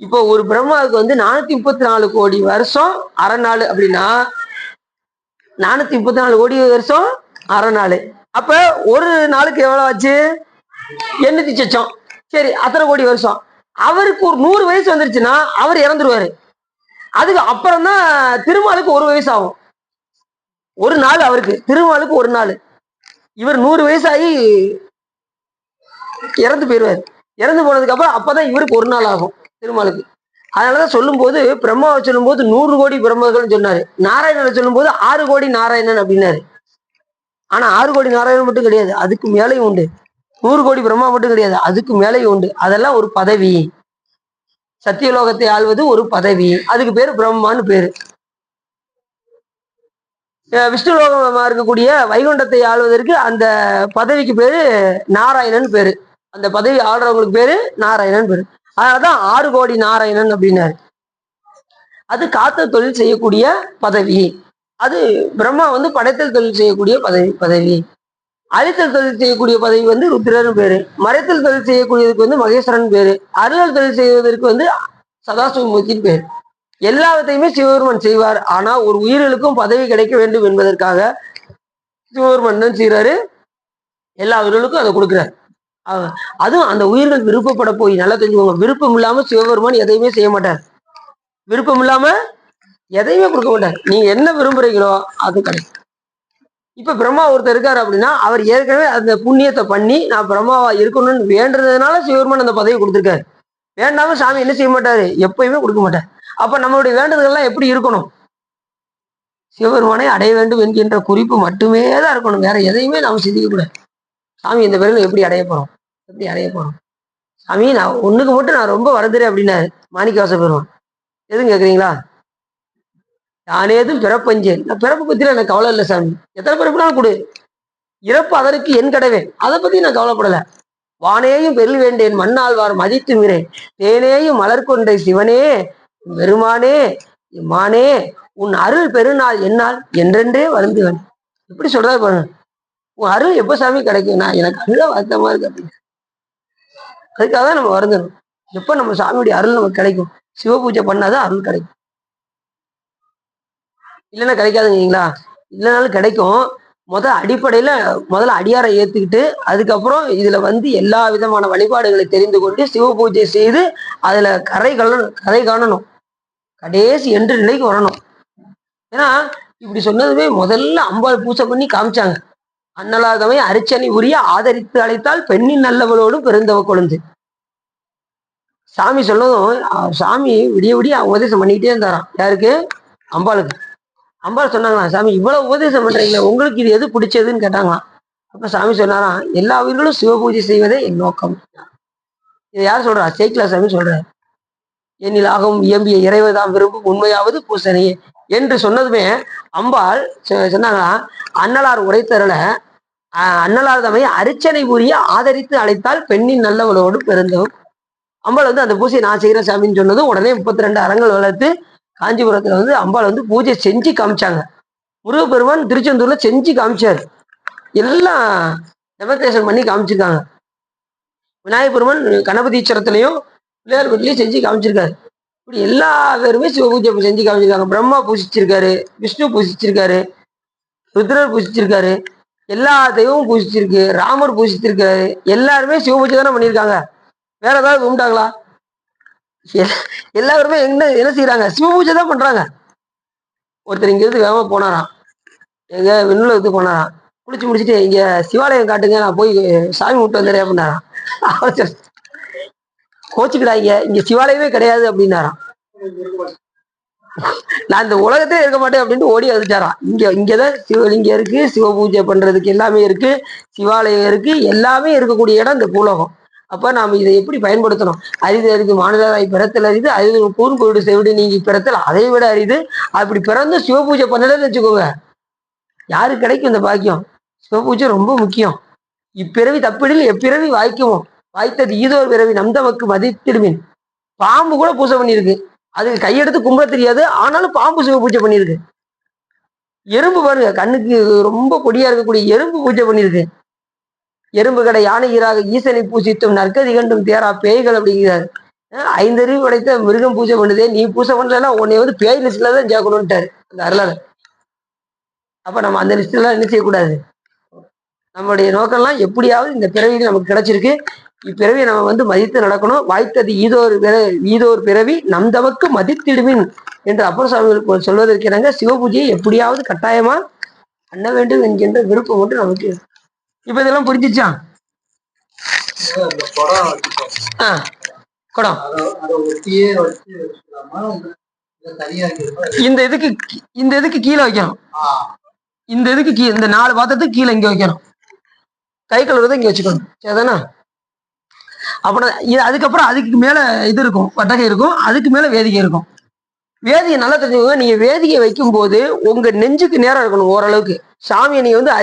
[SPEAKER 1] இப்போ ஒரு பிரம்மாவுக்கு வந்து 434 கோடி வருஷம் அரை நாள் அப்படின்னா 434 கோடி வருஷம் அரை நாள். அப்ப ஒரு நாளுக்கு எவ்வளவு ஆச்சு, 8 லட்சம். சரி, அத்தனை கோடி வருஷம். அவருக்கு ஒரு 100 வயசு வந்துருச்சுன்னா அவர் இறந்துருவாரு. அதுக்கு அப்புறம் தான் திருமாலுக்கு 1 வயசு ஆகும். ஒரு நாள் அவருக்கு, திருமாலுக்கு ஒரு நாள். இவர் 100 வயசாகி இறந்து போயிடுவார். இறந்து போனதுக்கு அப்புறம் அப்பதான் இவருக்கு ஒரு நாள் ஆகும் திருமாலுக்கு. அதனாலதான் சொல்லும் போது பிரம்மாவை சொல்லும் போது 100 கோடி பிரம்மர்கள் சொன்னாரு, நாராயணனை சொல்லும் போது 6 கோடி நாராயணன் அப்படின்னாரு. ஆனா 6 கோடி நாராயணன் மட்டும் கிடையாது, அதுக்கு மேலேயும் உண்டு. 100 கோடி பிரம்மா மட்டும் கிடையாது, அதுக்கு மேலேயும் உண்டு. அதெல்லாம் ஒரு பதவி. சத்தியலோகத்தை ஆள்வது ஒரு பதவி, அதுக்கு பேரு பிரம்மான்னு பேரு. விஷ்ணுலோகமா இருக்கக்கூடிய வைகுண்டத்தை ஆள்வதற்கு அந்த பதவிக்கு பேரு நாராயணன் பேரு. அந்த பதவி ஆள்றவங்களுக்கு பேரு நாராயணன் பேரு. அதனாலதான் 6 கோடி நாராயணன் அப்படின்னாரு. அது காத்தல் தொழில் செய்யக்கூடிய பதவி. அது பிரம்மா வந்து படைத்தல் தொழில் செய்யக்கூடிய பதவி. அழித்தல் தொழில் செய்யக்கூடிய பதவி வந்து ருத்ரன் பேரு. மறைத்தல் தொழில் செய்யக்கூடியதுக்கு வந்து மகேஸ்வரன் பேரு. அருளல் தொழில் செய்வதற்கு வந்து சதாசிவமூர்த்தின் பேரு. எல்லாத்தையுமே சிவபெருமன் செய்வார். ஆனா ஒரு உயிர்களுக்கும் பதவி கிடைக்க வேண்டும் என்பதற்காக சிவபெருமன் தான் செய்யறாரு, எல்லா உயிர்களுக்கும் அதை கொடுக்குறாரு. அதுவும் அந்த உயிர்கள் விருப்பப்பட போய் நல்லா தெரிஞ்சுக்கோங்க, விருப்பம் இல்லாம சிவபெருமான் எதையுமே செய்ய மாட்டார். விருப்பம் இல்லாம எதையுமே கொடுக்க மாட்டார். நீங்க என்ன விரும்புறீங்களோ அது கிடைக்கும். இப்ப பிரம்மா ஒருத்தர் இருக்காரு அப்படின்னா அவர் ஏற்கனவே அந்த புண்ணியத்தை பண்ணி நான் பிரம்மாவா இருக்கணும்னு வேண்டதுனால சிவபெருமான் அந்த பதவி கொடுத்துருக்காரு. வேண்டாம சாமி என்ன செய்ய மாட்டாரு, எப்பயுமே கொடுக்க மாட்டார். அப்ப நம்மளுடைய வேண்டுதல்கள்லாம் எப்படி இருக்கணும், சிவபெருமானை அடைய வேண்டும் என்கின்ற குறிப்பு மட்டுமே தான் இருக்கணும். வேற எதையுமே நாம சிந்திக்க கூடாது. சாமி இந்த பிறகு எப்படி அடைய போறோம், எப்படி அடைய போறோம். சாமி நான் ஒண்ணுக்கு மட்டும் நான் ரொம்ப வருந்துறேன் அப்படின்னாரு மாணிக்கவாச பெருமான். எதுவும் கேக்குறீங்களா, நானேதும் பிறப்பஞ்சேன், நான் பிறப்பு பத்தியில எனக்கு கவலை இல்லை சாமி, எத்தனை பிறப்புனாலும் கொடு, இறப்பு அதற்கு என் கடவேன், அதை பத்தி நான் கவலைப்படல. வானேயும் பெருள் வேண்டேன் மண்ணாழ்வார் மதித்து மிரேன், தேனேயும் மலர்கொண்டை சிவனே பெருமானே மானே உன் அருள் பெருநாள் என்னால் என்றென்றே வருந்துவன். எப்படி சொல்றாரு பாருங்க, உன் அருள் எப்ப சாமி கிடைக்கும், நான் எனக்கு அருள வருத்தமா இருக்கு அப்படின்னு. அதுக்காக தான் நம்ம வருந்தணும். எப்ப நம்ம சாமியுடைய அருள் நமக்கு கிடைக்கும், சிவ பூஜை பண்ணாதான் அருள் கிடைக்கும், இல்லைன்னா கிடைக்காதுங்களா. இல்லைனாலும் கிடைக்கும். முதல்ல அடியாரை ஏத்துக்கிட்டு அதுக்கப்புறம் இதுல வந்து எல்லா விதமான வழிபாடுகளை தெரிந்து கொண்டு சிவ பூஜை செய்து அதுல கரை காணணும், கடைசி என்று நிலைக்கு வரணும். ஏன்னா இப்படி சொன்னதுமே முதல்ல அம்பாள் பூஜை பண்ணி காமிச்சாங்க. அன்னலாதவை அரிச்சனை உரிய ஆதரித்து அழைத்தால் பெண்ணின் நல்லவளோடும் பெருந்தவ கொழுந்து. சாமி சொன்னதும் சாமி விடிய விடிய உபதேசம் பண்ணிக்கிட்டே இருந்தாராம். யாருக்கு, அம்பாளுக்கு. அம்பாள் சொன்னாங்களாம், சாமி இவ்வளவு உபதேசம் பண்றீங்களா, உங்களுக்கு இது எது பிடிச்சதுன்னு கேட்டாங்களாம். அப்ப சாமி சொன்னாராம், எல்லா உயிர்களும் சிவ பூஜை செய்வதே என் நோக்கம். இதை யார் சொல்றா, சேக்கிலா சாமி சொல்றாரு. என்னில் ஆகும் இயம்பிய இறைவதாம் விரும்பும் உண்மையாவது பூசணையே என்று சொன்னதுமே அம்பாள் சொன்னாங்களாம், அன்னலார் உரைத்தருள அன்னலார் தம்மை அரிச்சனை புரிய ஆதரித்து அழைத்தால் பெண்ணின் நல்லவளோடு பிறந்தவன். அம்பாள் வந்து அந்த பூஜையை நான் செய்யறேன் சாமின்னு சொன்னதும் உடனே 32 அரங்கள் வளர்த்து காஞ்சிபுரத்துல வந்து அம்பாள் வந்து பூஜை செஞ்சு காமிச்சாங்க. முருகப்பெருமான் திருச்செந்தூர்ல செஞ்சு காமிச்சாரு. எல்லாம் டெமோன்ஸ்ட்ரேஷன் பண்ணி காமிச்சிருக்காங்க. விநாயகர் பெருமான் கணபதீஸ்வரத்திலையும் பிள்ளையார் வீட்லயும் செஞ்சு காமிச்சிருக்காரு. இப்படி எல்லா பேருமே சிவ பூஜை செஞ்சு காமிச்சிருக்காங்க. பிரம்மா பூசிச்சிருக்காரு, விஷ்ணு பூசிச்சிருக்காரு, ருத்ரர் பூசிச்சிருக்காரு, எல்லா தெய்வமும் பூசிச்சிருக்கு, ராமர் பூசிச்சிருக்காரு. எல்லாருமே சிவ பூஜை தானே பண்ணியிருக்காங்க. வேற ஏதாவது கும்பிட்டாங்களா? எல்லாருமே என்ன செய்யறாங்க? சிவ பூஜை தான் பண்றாங்க. ஒருத்தர் இங்க இருந்து வேகமா போனாராம், எங்க விண்ணுலகத்துக்கு போனாராம். குளிச்சு முடிச்சுட்டு இங்க சிவாலயம் காட்டுங்க, நான் போய் சாமி விட்டு வந்துடுறேன் அப்படின்னாராம். கோச்சுக்கிறாங்க, இங்க சிவாலயமே கிடையாது அப்படின்னாராம். நான் இந்த உலகத்தே இருக்க மாட்டேன் அப்படின்ட்டு ஓடி வந்துட்டாராம். இங்கதான் சிவலிங்கம் இருக்கு, சிவ பூஜை பண்றதுக்கு எல்லாமே இருக்கு, சிவாலயம் இருக்கு, எல்லாமே இருக்கக்கூடிய இடம் இந்த பூலோகம். அப்ப நாம இதை எப்படி பயன்படுத்தணும்? அரிது அரிது மாநிலராய் பிறத்தல் அரிது, அரிது கூன் கோடு செவிடு நீங்கி பிறத்தல் அதை விட அரிது. அப்படி பிறந்து சிவ பூஜை பண்ணலன்னு வச்சுக்கோங்க, யாருக்கு கிடைக்கும் இந்த பாக்கியம்? சிவ பூஜை ரொம்ப முக்கியம். இப்பிறவி தப்பிடில் எப்பிறவி வாய்க்குமோ, வாய்த்தது ஈதோர் பிறவி நம்தமக்கு மதித்திடுமின். பாம்பு கூட பூஜை பண்ணியிருக்கு, அது கையெடுத்து கும்பிட தெரியாது, ஆனாலும் பாம்பு சிவ பூஜை பண்ணியிருக்கு. எறும்பு பாருங்க, கண்ணுக்கு ரொம்ப பொடியா இருக்கக்கூடிய எறும்பு பூஜை பண்ணியிருக்கு. எறும்பு கடை யானை ஈராக ஈசனை பூசித்தும் நற்கதி கண்டும் தேரா பேய்கள் அப்படிங்கிறாரு. 5 அறிவு படைத்த மிருகம் பூஜை பண்ணுதே, நீ பூஜை பண்ணலன்னா உன்னை வந்து பேய் லிஸ்ட்ல தான் சேர்க்கணும்ட்டாரு அந்த அருளாளர். அப்ப நம்ம அந்த லிஸ்ட்ல எல்லாம் என்ன செய்யக்கூடாது? நம்மளுடைய நோக்கம்லாம் எப்படியாவது இந்த பிறவியில் நமக்கு கிடைச்சிருக்கு, இப்பிறவியை நம்ம வந்து மதித்து நடக்கணும். வாய்த்தது ஈதோர் பிறவி நம் தமக்கு மதித்திடுவின் என்று அப்பர் சுவாமிகள் சொல்வதற்கு இணங்க சிவ பூஜையை எப்படியாவது கட்டாயமா பண்ண வேண்டும் என்கின்ற விருப்பம் மட்டும் நமக்கு. இப்ப இதெல்லாம் புரிஞ்சிச்சா? குடம் இந்த இதுக்கு கீழே வைக்கணும். இந்த இதுக்கு இந்த 4 பாத்திரத்துக்கு கீழே இங்க வைக்கணும். கை கழுவுறதை இங்க வச்சுக்கணும், சரிதானா? அப்புறம் அதுக்கப்புறம் அதுக்கு மேல இது இருக்கும், வட்டகை இருக்கும், அதுக்கு மேல வேதிகை இருக்கும். வேதிகை நல்லா தெரிஞ்சுக்கோங்க. நீங்க வேதிகை வைக்கும் போது உங்க நெஞ்சுக்கு நேரம் இருக்கணும். ஓரளவுக்கு சாமியை நீங்க வந்து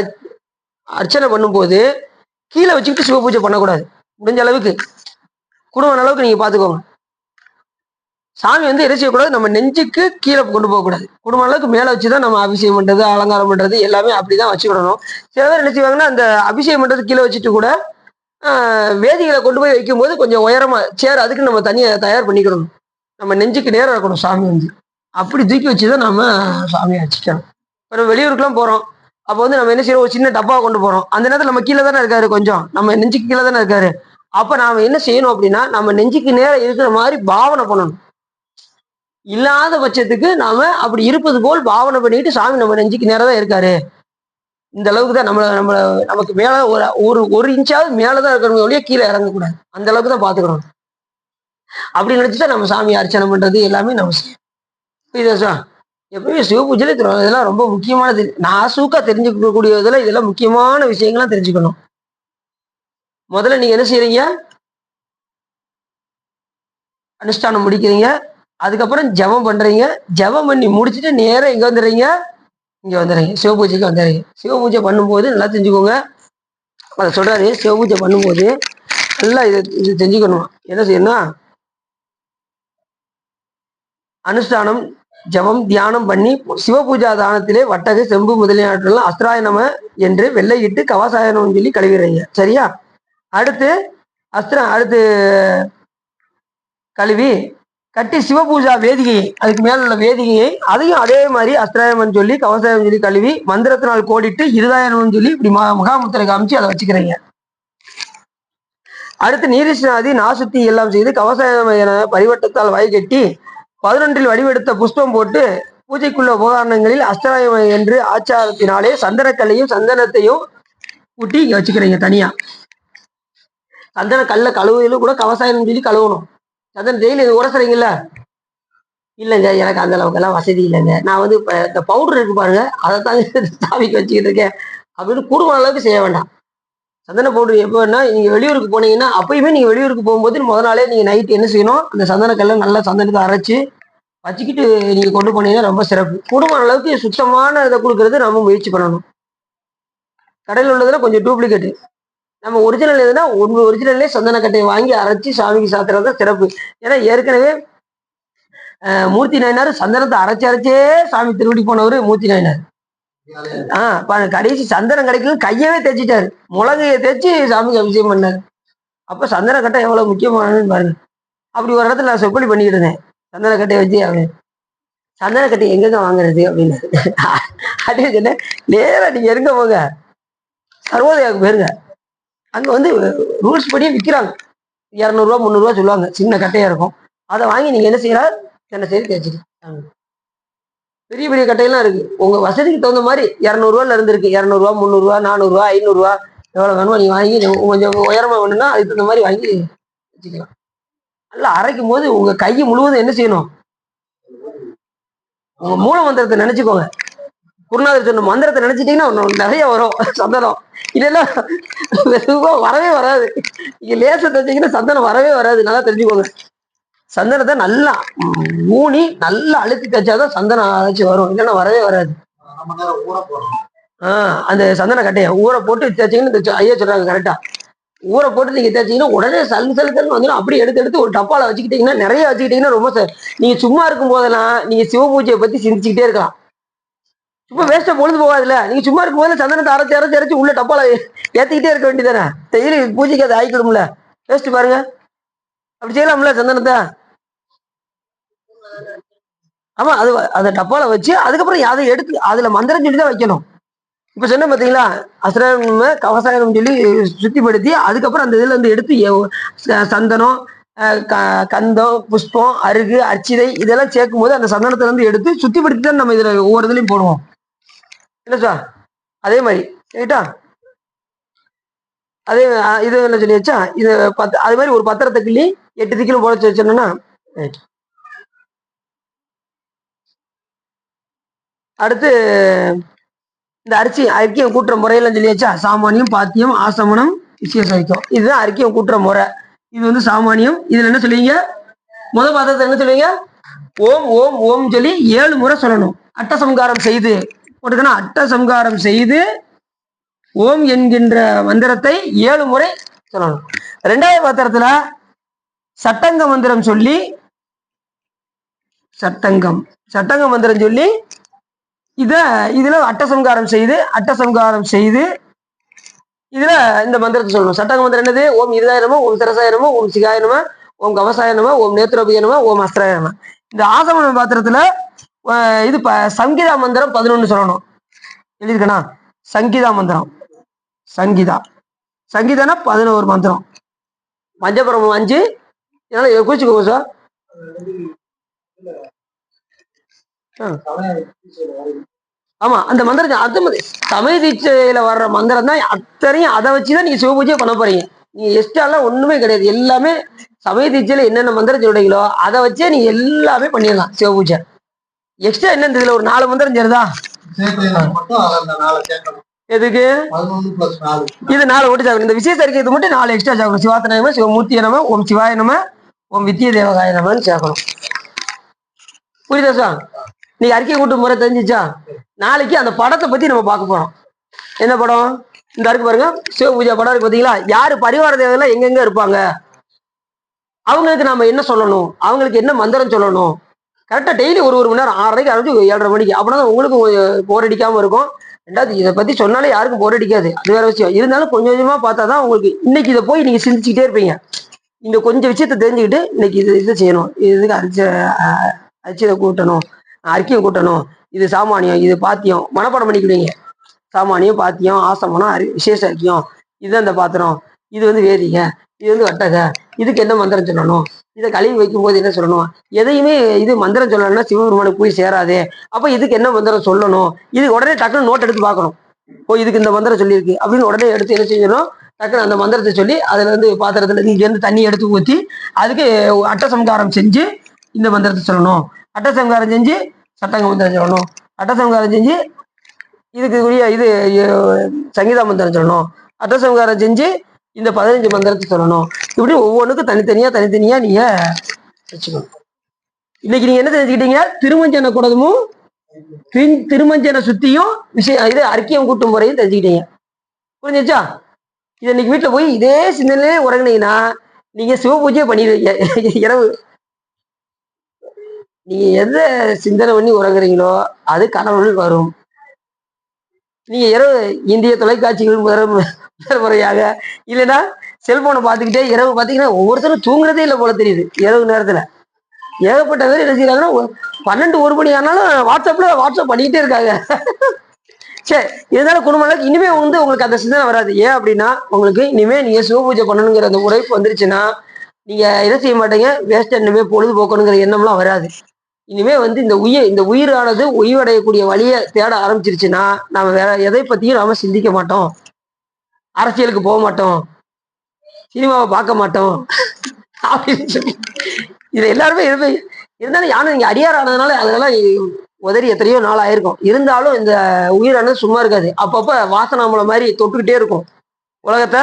[SPEAKER 1] அர்ச்சனை பண்ணும்போது கீழே வச்சுக்கிட்டு சிவ பூஜை பண்ணக்கூடாது. முடிஞ்ச அளவுக்கு குடும்பம் அளவுக்கு நீங்க பாத்துக்கோங்க. சாமி வந்து என்ன செய்யக்கூடாது, நம்ம நெஞ்சுக்கு கீழே கொண்டு போகக்கூடாது. குடும்ப அளவுக்கு மேல வச்சுதான் நம்ம அபிஷேகம் பண்றது, அலங்காரம் பண்றது எல்லாமே அப்படிதான் வச்சுக்கிடணும். சில பேர் என்ன செய்வாங்கன்னா, அந்த அபிஷேகம் பண்றது கீழே வச்சுட்டு கூட வேதிகளை கொண்டு போய் வைக்கும் போது கொஞ்சம் உயரமா சேர் அதுக்கு நம்ம தனியா தயார் பண்ணிக்கணும். நம்ம நெஞ்சுக்கு நேரம் இருக்கணும் சாமி வந்து. அப்படி தூக்கி வச்சுதான் நம்ம சாமியை வச்சுக்கணும். இப்போ வெளியூருக்குலாம் போறோம், அப்போ வந்து நம்ம என்ன செய்யறோம், ஒரு சின்ன டப்பாவை கொண்டு போறோம். அந்த நேரத்தில் நம்ம கீழே தானே இருக்காரு, கொஞ்சம் நம்ம நெஞ்சுக்கு கீழே தானே இருக்காரு. அப்ப நாம என்ன செய்யணும் அப்படின்னா, நம்ம நெஞ்சுக்கு நேரம் இருக்கிற மாதிரி பாவனை பண்ணணும். இல்லாத பட்சத்துக்கு நாம அப்படி இருப்பது போல் பாவனை பண்ணிட்டு, சாமி நம்ம நெஞ்சுக்கு நேரம் தான் இருக்காரு, இந்த அளவுக்கு தான் நமக்கு மேல ஒரு இன்ச்சாவது மேலதான் இருக்கணும் ஒழிய கீழே இறங்கக்கூடாது, அந்த அளவுக்கு தான் பாத்துக்கணும். அப்படி நினைச்சுதான் நம்ம சாமி அர்ச்சனை பண்றது எல்லாமே நம்ம செய்யணும். எப்பவுமே சிவ பூஜையில இதெல்லாம் ரொம்ப முக்கியமானது. நான் சூக்கா தெரிஞ்சுக்கக்கூடியதுல இதெல்லாம் முக்கியமான விஷயங்கள்லாம் தெரிஞ்சுக்கணும். முதல்ல நீங்க என்ன செய்யறீங்க, அனுஷ்டானம் முடிக்கிறீங்க, அதுக்கப்புறம் ஜபம் பண்றீங்க. ஜபம் பண்ணி முடிச்சுட்டு நேரம் எங்க வந்துடுறீங்க, இங்க வந்துடுறீங்க, சிவ பூஜைக்கு வந்துடுறீங்க. சிவ பூஜை பண்ணும்போது நல்லா தெரிஞ்சுக்கோங்க, அதை சொல்றாரு. சிவ பூஜை பண்ணும்போது நல்லா இது தெரிஞ்சுக்கணும். என்ன செய்யணும், அனுஷ்டானம் ஜபம் தியானம் பண்ணி சிவ பூஜா தானத்திலே வட்டகை செம்பு முதலிய நாட்கள் அஸ்திராயணம என்று வெள்ளையிட்டு கவசாயனம் சொல்லி கழுவிடுறீங்க, சரியா? அடுத்து அடுத்து கழுவி கட்டி சிவபூஜா வேதிகையை, அதுக்கு மேல உள்ள வேதிகையை அதையும் அதே மாதிரி அஸ்திராயமன் சொல்லி கவசாயம் சொல்லி கழுவி மந்திரத்தினால் கோடிட்டு இருதாயனம் சொல்லி இப்படி முகாமுத்திரை காமிச்சு அதை வச்சுக்கிறீங்க. அடுத்து நீரிஷ்ணாதி நாசுத்தி எல்லாம் செய்து கவசாயம் என பரிவட்டத்தால் வாய் கட்டி 11 வடிவெடுத்த புஷ்பம் போட்டு பூஜைக்குள்ள உபகரணங்களில் அஸ்திராயம் என்று ஆச்சாரத்தினாலே சந்தனக்கல்லையும் சந்தனத்தையும் ஊட்டி இங்க வச்சுக்கிறீங்க தனியா. சந்தன கல்ல கழுவுதிலும் கூட கவசாயம் சொல்லி கழுவணும். சந்தன டெய்லி இது உரசுறீங்கல்ல, இல்லைங்க எனக்கு அந்த அளவுக்கு எல்லாம் வசதி இல்லைங்க, நான் வந்து இப்ப இந்த பவுடர் இருக்கு பாருங்க, அதை தாங்க சாமிக்கு வச்சுக்கிட்டு இருக்கேன் அப்படின்னு கூடுமான அளவுக்கு செய்ய வேண்டாம். சந்தன பவுடர் எப்போன்னா, நீங்க வெளியூருக்கு போனீங்கன்னா, அப்பயுமே நீங்க வெளியூருக்கு போகும்போது முதல் நாளே நீங்க நைட்டு என்ன செய்யணும், அந்த சந்தனக்கல்ல நல்லா சந்தனத்தை அரைச்சு வச்சுக்கிட்டு நீங்க கொண்டு போனீங்கன்னா ரொம்ப சிறப்பு. கூடுமான அளவுக்கு சுத்தமான இதை கொடுக்கறது நம்ம முயற்சி பண்ணணும். கடையில் உள்ளதுல கொஞ்சம் டூப்ளிகேட்டு, நம்ம ஒரிஜினல் எதுனா ஒன்று ஒரிஜினல்லே சந்தனக்கட்டையை வாங்கி அரைச்சி சாமிக்கு சாத்துறது சிறப்பு. ஏன்னா ஏற்கனவே மூர்த்தி நாயனார் சந்தனத்தை அரைச்சே சாமி திருவடி போனவர் மூர்த்தி நாயனார். கடைசி சந்தனம் கிடைக்கல கையவே தேய்ச்சிட்டாரு. முழங்கையை தேய்ச்சி சாமிக்கு அபிஷேகம் பண்ணாரு. அப்ப சந்தன கட்டை எவ்வளவு முக்கியமானதுன்னு பாருங்க. அப்படி ஒரு இடத்துல நான் சொப்படி பண்ணிட்டு இருந்தேன். சந்தன கட்டையை வச்சு சந்தன கட்டை எங்கெங்க வாங்குறது அப்படின்னு அப்படின்னு சொன்னேன். நேரா நீங்க எங்க போங்க, சர்வோதயாவுக்கு போயிருங்க. அங்க வந்து ரூல்ஸ் படி விற்கிறாங்க. 200 300 சொல்லுவாங்க. சின்ன கட்டையா இருக்கும். அதை வாங்கி நீங்க என்ன செய்யலாம், என்ன செய்து தேய்ச்சிட்டு பெரிய பெரிய கட்டையெல்லாம் இருக்கு. உங்க வசதிக்கு தகுந்த மாதிரி 200 இருந்து இருக்கு. 200 300 400 500 எவ்வளவு வேணுமோ நீங்க வாங்கி கொஞ்சம் உயரமா வேணும்னா அதுக்கு தகுந்த மாதிரி வாங்கி வச்சுக்கலாம். நல்லா அரைக்கும் போது உங்க கை முழுவதும் என்ன செய்யணும், உங்க மூல மந்திரத்தை நினைச்சுக்கோங்க. குருநாதர் சொன்ன மந்திரத்தை நினைச்சிட்டீங்கன்னா நிறைய வரும் சந்தனம். இதெல்லாம் வரவே வராது. நீங்க லேச தெரிஞ்சீங்கன்னா சந்தனம் வரவே வராது. நல்லா தெரிஞ்சுக்கோங்க. சந்தனத்தை நல்லா ஊனி நல்லா அழுத்தி தைச்சாதான் சந்தனம் அழைச்சி வரும். இல்லைன்னா வரவே வராது. அந்த சந்தன கட்டையை ஊற போட்டு தேய்ச்சிங்கன்னு ஐயா சொல்றாங்க கரெக்டா. ஊற போட்டு நீங்க தேய்ச்சிங்கன்னா உடனே சலுன்னு வந்துடும். அப்படியே எடுத்து ஒரு டப்பால வச்சுக்கிட்டீங்கன்னா, நிறைய வச்சுக்கிட்டீங்கன்னா ரொம்ப நீங்க சும்மா இருக்கும் போதெல்லாம் நீங்க சிவ பூஜையை பத்தி சிந்திச்சுக்கிட்டே இருக்கலாம். சும்மா வேஸ்டா பொழுது போகாதுல்ல. நீங்க சும்மா இருக்கும் போது சந்தனத்தை அரைச்சு உள்ள டப்பால ஏத்திக்கிட்டே இருக்க வேண்டியதானே. டெய்லி பூஜைக்கு அதை ஆயிக்கணும்ல. வேஸ்ட் பாருங்க. அப்படி செய்யலாம்ல சந்தனத்தை. ஆமா, அது அந்த டப்பால வச்சு அதுக்கப்புறம் அதை எடுத்து அதுல மந்திரம் சொல்லி தான் வைக்கணும். இப்ப சொன்ன பாத்தீங்களா, அசுரம் கவசாயம் சொல்லி சுத்திப்படுத்தி அதுக்கப்புறம் அந்த இதுல இருந்து எடுத்து சந்தனம், கந்தம், புஷ்பம், அருகு, அர்ச்சிதை இதெல்லாம் சேர்க்கும் போது அந்த சந்தனத்துல இருந்து எடுத்து சுத்திப்படுத்தி தான் நம்ம இதுல ஒவ்வொரு இதுலயும் போடுவோம். இல்ல சார், அதே மாதிரி ரைட்டா. அதே இது என்ன சொல்லி வச்சா இது அது மாதிரி ஒரு பத்திரத்தை கிள்ளி 8 திக்கிலும் போட வச்சோம்னா அடுத்து இந்த அறிக்கையம் கூட்டுற முறையில சொல்லி வச்சா சாமானியம், பாத்தியம், ஆசமனம், விசேஷம் வைக்கும். இதுதான் அறிக்கையம் கூட்டுற முறை. இது வந்து சாமானியம். இதுல என்ன சொல்லுவீங்க, முதல் பாத்திரத்தை என்ன சொல்லுவீங்க, ஓம் ஓம் ஓம் சொல்லி 7 முறை சொல்லணும். அட்டசம்காரம் செய்து போட்டுக்கணும். அட்டசம்காரம் செய்து ஓம் என்கின்ற மந்திரத்தை 7 முறை சொல்லணும். 2வது பாத்திரத்துல சட்டங்க மந்திரம் சொல்லி சட்டங்க மந்திரம் சொல்லி இதுல அட்டசம்காரம் செய்து இதுல இந்த மந்திரத்தை சொல்லணும். சட்டங்க மந்திரம் என்னது, ஓம் இருதாயிரமோ, ஓம் சிரசாயிரமோ, ஓம் சிகாயனமோ, ஓம் கவசாயனமோ, ஓம் நேத்ரோபியனமோ, ஓம் அஸ்திராயனமோ. இந்த ஆசமன பாத்திரத்துல இது சங்கீதா மந்திரம் 11 சொல்லணும். எழுதிருக்கனா, சங்கீதா மந்திரம். சங்கீதானா 11 மந்திரம். பஞ்சபுரம் 5 குறிச்சுக்கோங்க சார். ஆமா, அந்த மந்திரம் அது சமய தீட்சையில வர்ற மந்திரம் தான் அத்தனையும். அதை வச்சுதான் நீங்க சிவபூஜையை பண்ண போறீங்க. நீங்க எக்ஸ்ட்ராலாம் ஒண்ணுமே கிடையாது. எல்லாமே சமய தீட்சையில என்னென்ன மந்திரம் சொல்றீங்களோ அதை வச்சே நீங்க எல்லாமே பண்ணிடலாம் சிவபூஜை. எக்ஸ்ட்ரா என்ன இதுல ஒரு 4 மந்திரம் சேருதா, எதுக்கு இது 4 ஓட்டு சாப்பிடும். இந்த விசேஷ அறிக்கை இது மட்டும் 4 எக்ஸ்ட்ரா சாப்பிடும். சிவாத்தனம, சிவமூர்த்திய நம, ஓம் சிவாய நம, ஓம் வித்திய தேவகாய நமன்னு சேர்க்கணும். புரியுதா சார்? நீங்க அறிக்கை கூட்டு முறை தெரிஞ்சிச்சா? நாளைக்கு அந்த படத்தை பத்தி நம்ம பார்க்க போறோம். என்ன படம் இந்த இருக்கு பாருங்க, சிவ பூஜா படம் இருக்கு பாத்தீங்களா. யாரு பரிவார தேவதைலாம் எங்கெங்க இருப்பாங்க, அவங்களுக்கு நாம என்ன சொல்லணும், அவங்களுக்கு என்ன மந்திரம் சொல்லணும். கரெக்டா டெய்லி ஒரு மணி நேரம் 6:30 ஆரம்பிச்சு 7:30 மணிக்கு. அப்படின்னா உங்களுக்கு போர் அடிக்காம இருக்கும். 2வது இதை பத்தி சொன்னாலே யாருக்கும் போர் அடிக்காது, அது வேற விஷயம். இருந்தாலும் கொஞ்சம் கொஞ்சமா பார்த்தாதான் உங்களுக்கு இன்னைக்கு இதை போய் நீங்க சிந்திச்சுக்கிட்டே இருப்பீங்க. இந்த கொஞ்சம் விஷயத்த தெரிஞ்சுக்கிட்டு இன்னைக்கு இதை செய்யணும், இதுக்கு அரிச்சதை கூட்டணும், அறிக்கையை கூட்டணும், இது சாமானியம், இது பாத்தியம், மனப்பாடம் பண்ணிக்கிடுவீங்க. சாமானியம், பாத்தியம், ஆசமனம், விசேஷ அறிக்கையம், இதுதான் இந்த பாத்திரம், இது வந்து வேதிக, இது வந்து வட்டக, இதுக்கு என்ன மந்திரம் சொல்லணும், இதை கழுவி வைக்கும் போது என்ன சொல்லணும். எதையுமே இது மந்திரம் சொல்லணும்னா சிவபெருமானுக்கு போய் சேராது. அப்ப இதுக்கு என்ன மந்திரம் சொல்லணும், இது உடனே டக்குன்னு நோட் எடுத்து பார்க்கணும். இதுக்கு இந்த மந்திரம் சொல்லியிருக்கு அப்படின்னு உடனே எடுத்து என்ன செஞ்சணும், டக்குன்னு அந்த மந்திரத்தை சொல்லி அதுல இருந்து பாத்திரத்துல இங்க இருந்து தண்ணி எடுத்து ஊற்றி அதுக்கு அட்டசம்காரம் செஞ்சு இந்த மந்திரத்தை சொல்லணும். அட்டசம்காரம் செஞ்சு சட்டங்க மந்திரம் சொல்லணும். அட்டசம்காரம் செஞ்சு இதுக்குரிய இது சங்கீதா மந்திரம் சொல்லணும். அட்டசம்காரம் செஞ்சு இந்த 15 மந்திரத்தை சொல்லணும். இப்படி ஒவ்வொன்றுக்கும் தனித்தனியா நீங்க வச்சுக்கணும். இன்னைக்கு நீங்க என்ன தெரிஞ்சுக்கிட்டீங்க, திருமஞ்சன குடமும் திருமஞ்சன சுத்தியும் இது அறிக்கையம் கூட்டும் முறையும் தெரிஞ்சுக்கிட்டீங்க. புரிஞ்சிச்சா? இது இன்னைக்கு வீட்டுல போய் இதே சிந்தனையிலே உறங்கினீங்கன்னா நீங்க சிவ பூஜையை பண்ணிடுவீங்க. இரவு நீங்க எதை சிந்தனை பண்ணி உறங்குறீங்களோ அது கனவுகள் வரும். நீங்க இரவு இந்திய தொலைக்காட்சிகள் முதல் முறையாக இல்லைன்னா செல்போனை பார்த்துக்கிட்டே இரவு பார்த்தீங்கன்னா ஒவ்வொருத்தரும் தூங்குறதே இல்லை போல தெரியுது இரவு நேரத்துல. ஏகப்பட்ட பேர் என்ன செய்யறாங்கன்னா 12 1 மணி ஆனாலும் வாட்ஸ்அப் பண்ணிக்கிட்டே இருக்காங்க. சரி, இருந்தாலும் குடும்பம் இனிமே உங்களுக்கு அந்த சிந்தனை வராது. ஏன் அப்படின்னா உங்களுக்கு இனிமே நீங்க சிவபூஜை பண்ணணுங்கிற அந்த உழைப்பு வந்துருச்சுன்னா நீங்க என்ன செய்ய மாட்டீங்க, வேஸ்டா இனிமே பொழுதுபோக்கணுங்கிற எண்ணம்லாம் வராது. இனிமே இந்த உயிரானது உயிரடையக்கூடிய வழியை தேட ஆரம்பிச்சிருச்சுன்னா நம்ம வேற எதை பத்தியும் நாம சிந்திக்க மாட்டோம். அரசியலுக்கு போக மாட்டோம், சினிமாவை பார்க்க மாட்டோம் அப்படின்னு சொல்லி இது எல்லாருமே இருந்தாலும் யானை நீங்க அடியார் ஆனதுனால அதெல்லாம் உதறி எத்தனையோ நாள் ஆயிருக்கும். இருந்தாலும் இந்த உயிரானது சும்மா இருக்காது. அப்பப்ப வாசனாமலை மாதிரி தொட்டுக்கிட்டே இருக்கும் உலகத்தை.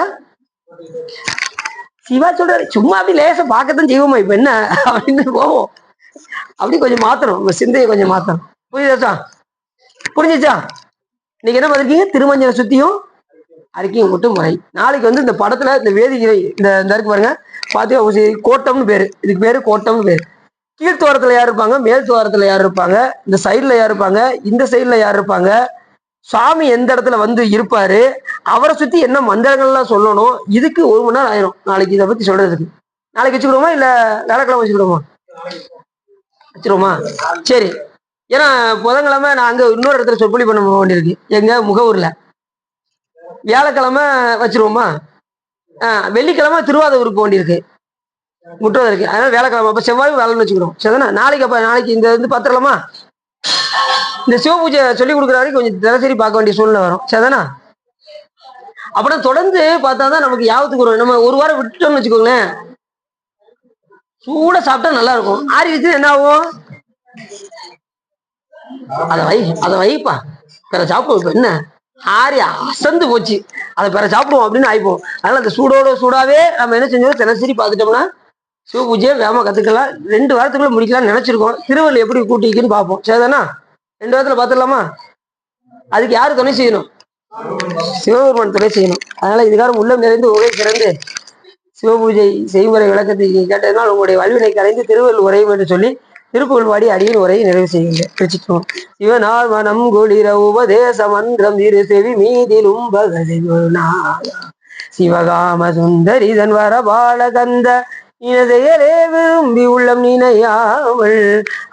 [SPEAKER 1] சிவா சொல்றாரு சும்மா அப்படி லேச பார்க்கத்தான் செய்வோமா இப்ப என்ன அப்படின்னு போவோம். அப்படி கொஞ்சம் மாத்தணும், உங்க சிந்தையை கொஞ்சம் மாத்தணும். புரியுதா? புரிஞ்சுச்சா? இன்னைக்கு என்ன பண்ணிருக்கீங்க? திருமஞ்சனை சுத்தியும் அறிக்கையும் மட்டும் முறை. நாளைக்கு இந்த படத்துல இந்த வேதிகை இந்த இருக்கு பாருங்க, பாத்தீங்க கோட்டம்னு பேரு, இதுக்கு பேரு கோட்டம்னு பேரு. கீழ்த்துவாரத்துல யார் இருப்பாங்க, மேல் துவாரத்துல யார் இருப்பாங்க, இந்த சைட்ல யார் இருப்பாங்க, இந்த சைட்ல யார் இருப்பாங்க, சாமி எந்த இடத்துல இருப்பாரு, அவரை சுத்தி என்ன மந்திரங்கள்லாம் சொல்லணும். இதுக்கு 1 மணி நேரம் ஆயிரும் நாளைக்கு இதை பத்தி சொல்றதுக்கு. நாளைக்கு வச்சுக்கிடுவோமா இல்ல வேலைக்கிழமை வச்சுக்கிடுவோமா? வச்சிருவோமா? சரி. ஏன்னா புதன்கிழமை நான் அங்க இன்னொரு இடத்துல சொற்பொழி பண்ண வேண்டியிருக்கு எங்க முகவூர்ல. வியாழக்கிழமை வச்சிருவோமா? வெள்ளிக்கிழமை திருவாதூருக்கு வேண்டியிருக்கு, முற்றோதல் இருக்கு. அதனால வேலைக்கிழமை அப்ப செவ்வாய் வேலைன்னு வச்சுக்கிறோம். சரிதானே? நாளைக்கு இந்த பத்திரலாமா? இந்த சிவபூஜை சொல்லி கொடுக்குற வரைக்கும் கொஞ்சம் தினசரி பார்க்க வேண்டிய சூழ்நிலை வரும். சரிதானா? அப்புறம் தொடர்ந்து பார்த்தாதான் நமக்கு யாபத்துக்கு வரும். நம்ம ஒரு வாரம் விட்டுட்டோம்னு வச்சுக்கோங்களேன், சூட சாப்பிட்டா நல்லா இருக்கும். ஆறிடுச்சு என்ன ஆகும்? அதை வைப்பா பிற சாப்பிடுவோம். என்ன ஆறி அசந்து போச்சு, அதை பிற சாப்பிடுவோம் அப்படின்னு ஆயிப்போம். அதனால அந்த சூடாவே நம்ம என்ன செஞ்சோம், தினசரி பார்த்துட்டோம்னா சிவபூஜையை வேகமா கத்துக்கலாம். 2 வாரத்துக்குள்ள முடிக்கலாம்னு நினைச்சிருக்கோம். திருவள்ளுவர் எப்படி கூட்டிக்குன்னு பார்ப்போம். சரிதானா? 2 வாரத்துல பார்த்துடலாமா? அதுக்கு யாரு துணை செய்யணும்? சிவபெருமான் துணை செய்யணும். அதனால இதுக்காரம் உள்ளம் நிறைந்து உரை சிறந்து சிவபூஜை செய்முறை விளக்கத்தை கேட்டதனால் உங்களுடைய வல்வினை கலைந்து திருவள்ளுவர் உரையும் என்று சொல்லி திருப்புகழ் பாடி அடியின் உரையை நிறைவு செய்கின்றேன். பிரிச்சுக்கோம். சிவனால் மனம் குளிர உபதேச மன்றம் இரு செவி மீதிலும் சிவகாம சுந்தரிதன் வரபால கந்த இனதையரே விரும்பி உள்ளம் நினையாமல்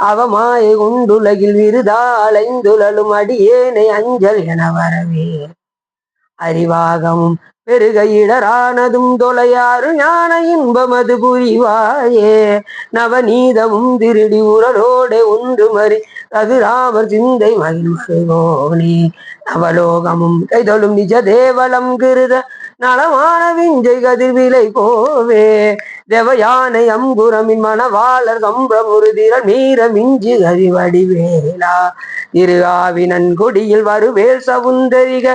[SPEAKER 1] அவமாயை கொண்டுலகில் விருதாளைந்துழலும் அடியேனை அஞ்சல் என வரவே அறிவாகமும் பெருகையிடரானதும் தொலையாறு ஞான இன்பமது புரிவாயே நவநீதமும் திருடி உரலோட ஒன்று மறி அது ராமர் சிந்தை மகிழ்வோனி நவலோகமும் கைதொழும் நிஜ தேவலம் கிருத நலமான விஞ்சை கதிர் விலை போவே தேவயானை அம்புரமின் மணவாளர் கம்பமுருதிரன் மீற மிஞ்சி அறிவடிவேலா திரு ஆவினன் கொடியில் வருவேல் சவுந்தரிக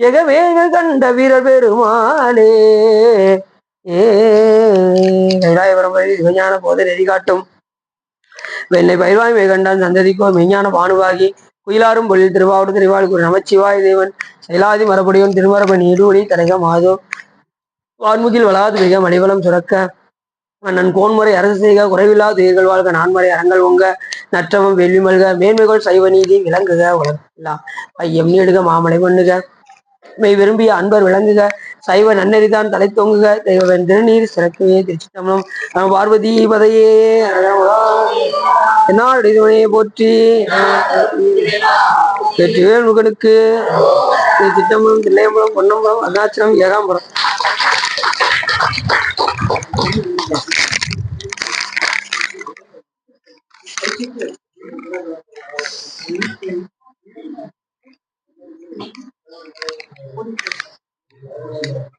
[SPEAKER 1] ஜெகவேகள் கண்ட வீரர் பெருமாளே. கைலாயபுரம் விஞ்ஞான போதை நெறி காட்டும் வெள்ளை பயிர்வாய் மேகண்டான் சந்ததிக்கோ மெஞ்ஞான பானுவாகி குயிலாரும் பொழில் திருவாவூர் திருவாளுக்கு நமச்சிவாய் தேவன் செயலாதி மரபுடையவன் திருமரபன் நீடூழி தனக மாதோ வான்முகில் வளாது மிக மணிவளம் சுரக்க மன்னன் கோன்முறை அரசு செய்க குறைவில்லா துயிர்கள் வாழ்க நான்மறை அறங்கள் உங்க நற்றவம் வெள்ளி மல்க மேன்மைகள் சைவ நீதி விளங்குக உலகெல்லாம் பையம் நீடுக மாமலை பண்ணுக மெய் விரும்பிய அன்பர் விளங்குக சைவ நன்னெறிதான் தலை தொங்குக தெய்வன் திருநீர் சிறக்கவே திருச்சிட்டம்பலம் பார்வதி பதையே என்னாடுடைய போற்றி வெற்றிவேல் முகனுக்கு திருச்சிட்டம்பலம் தில்லையம்பலம் பொன்னம்பலம் அருணாச்சலம் ஏகாம்பரம். Thank you.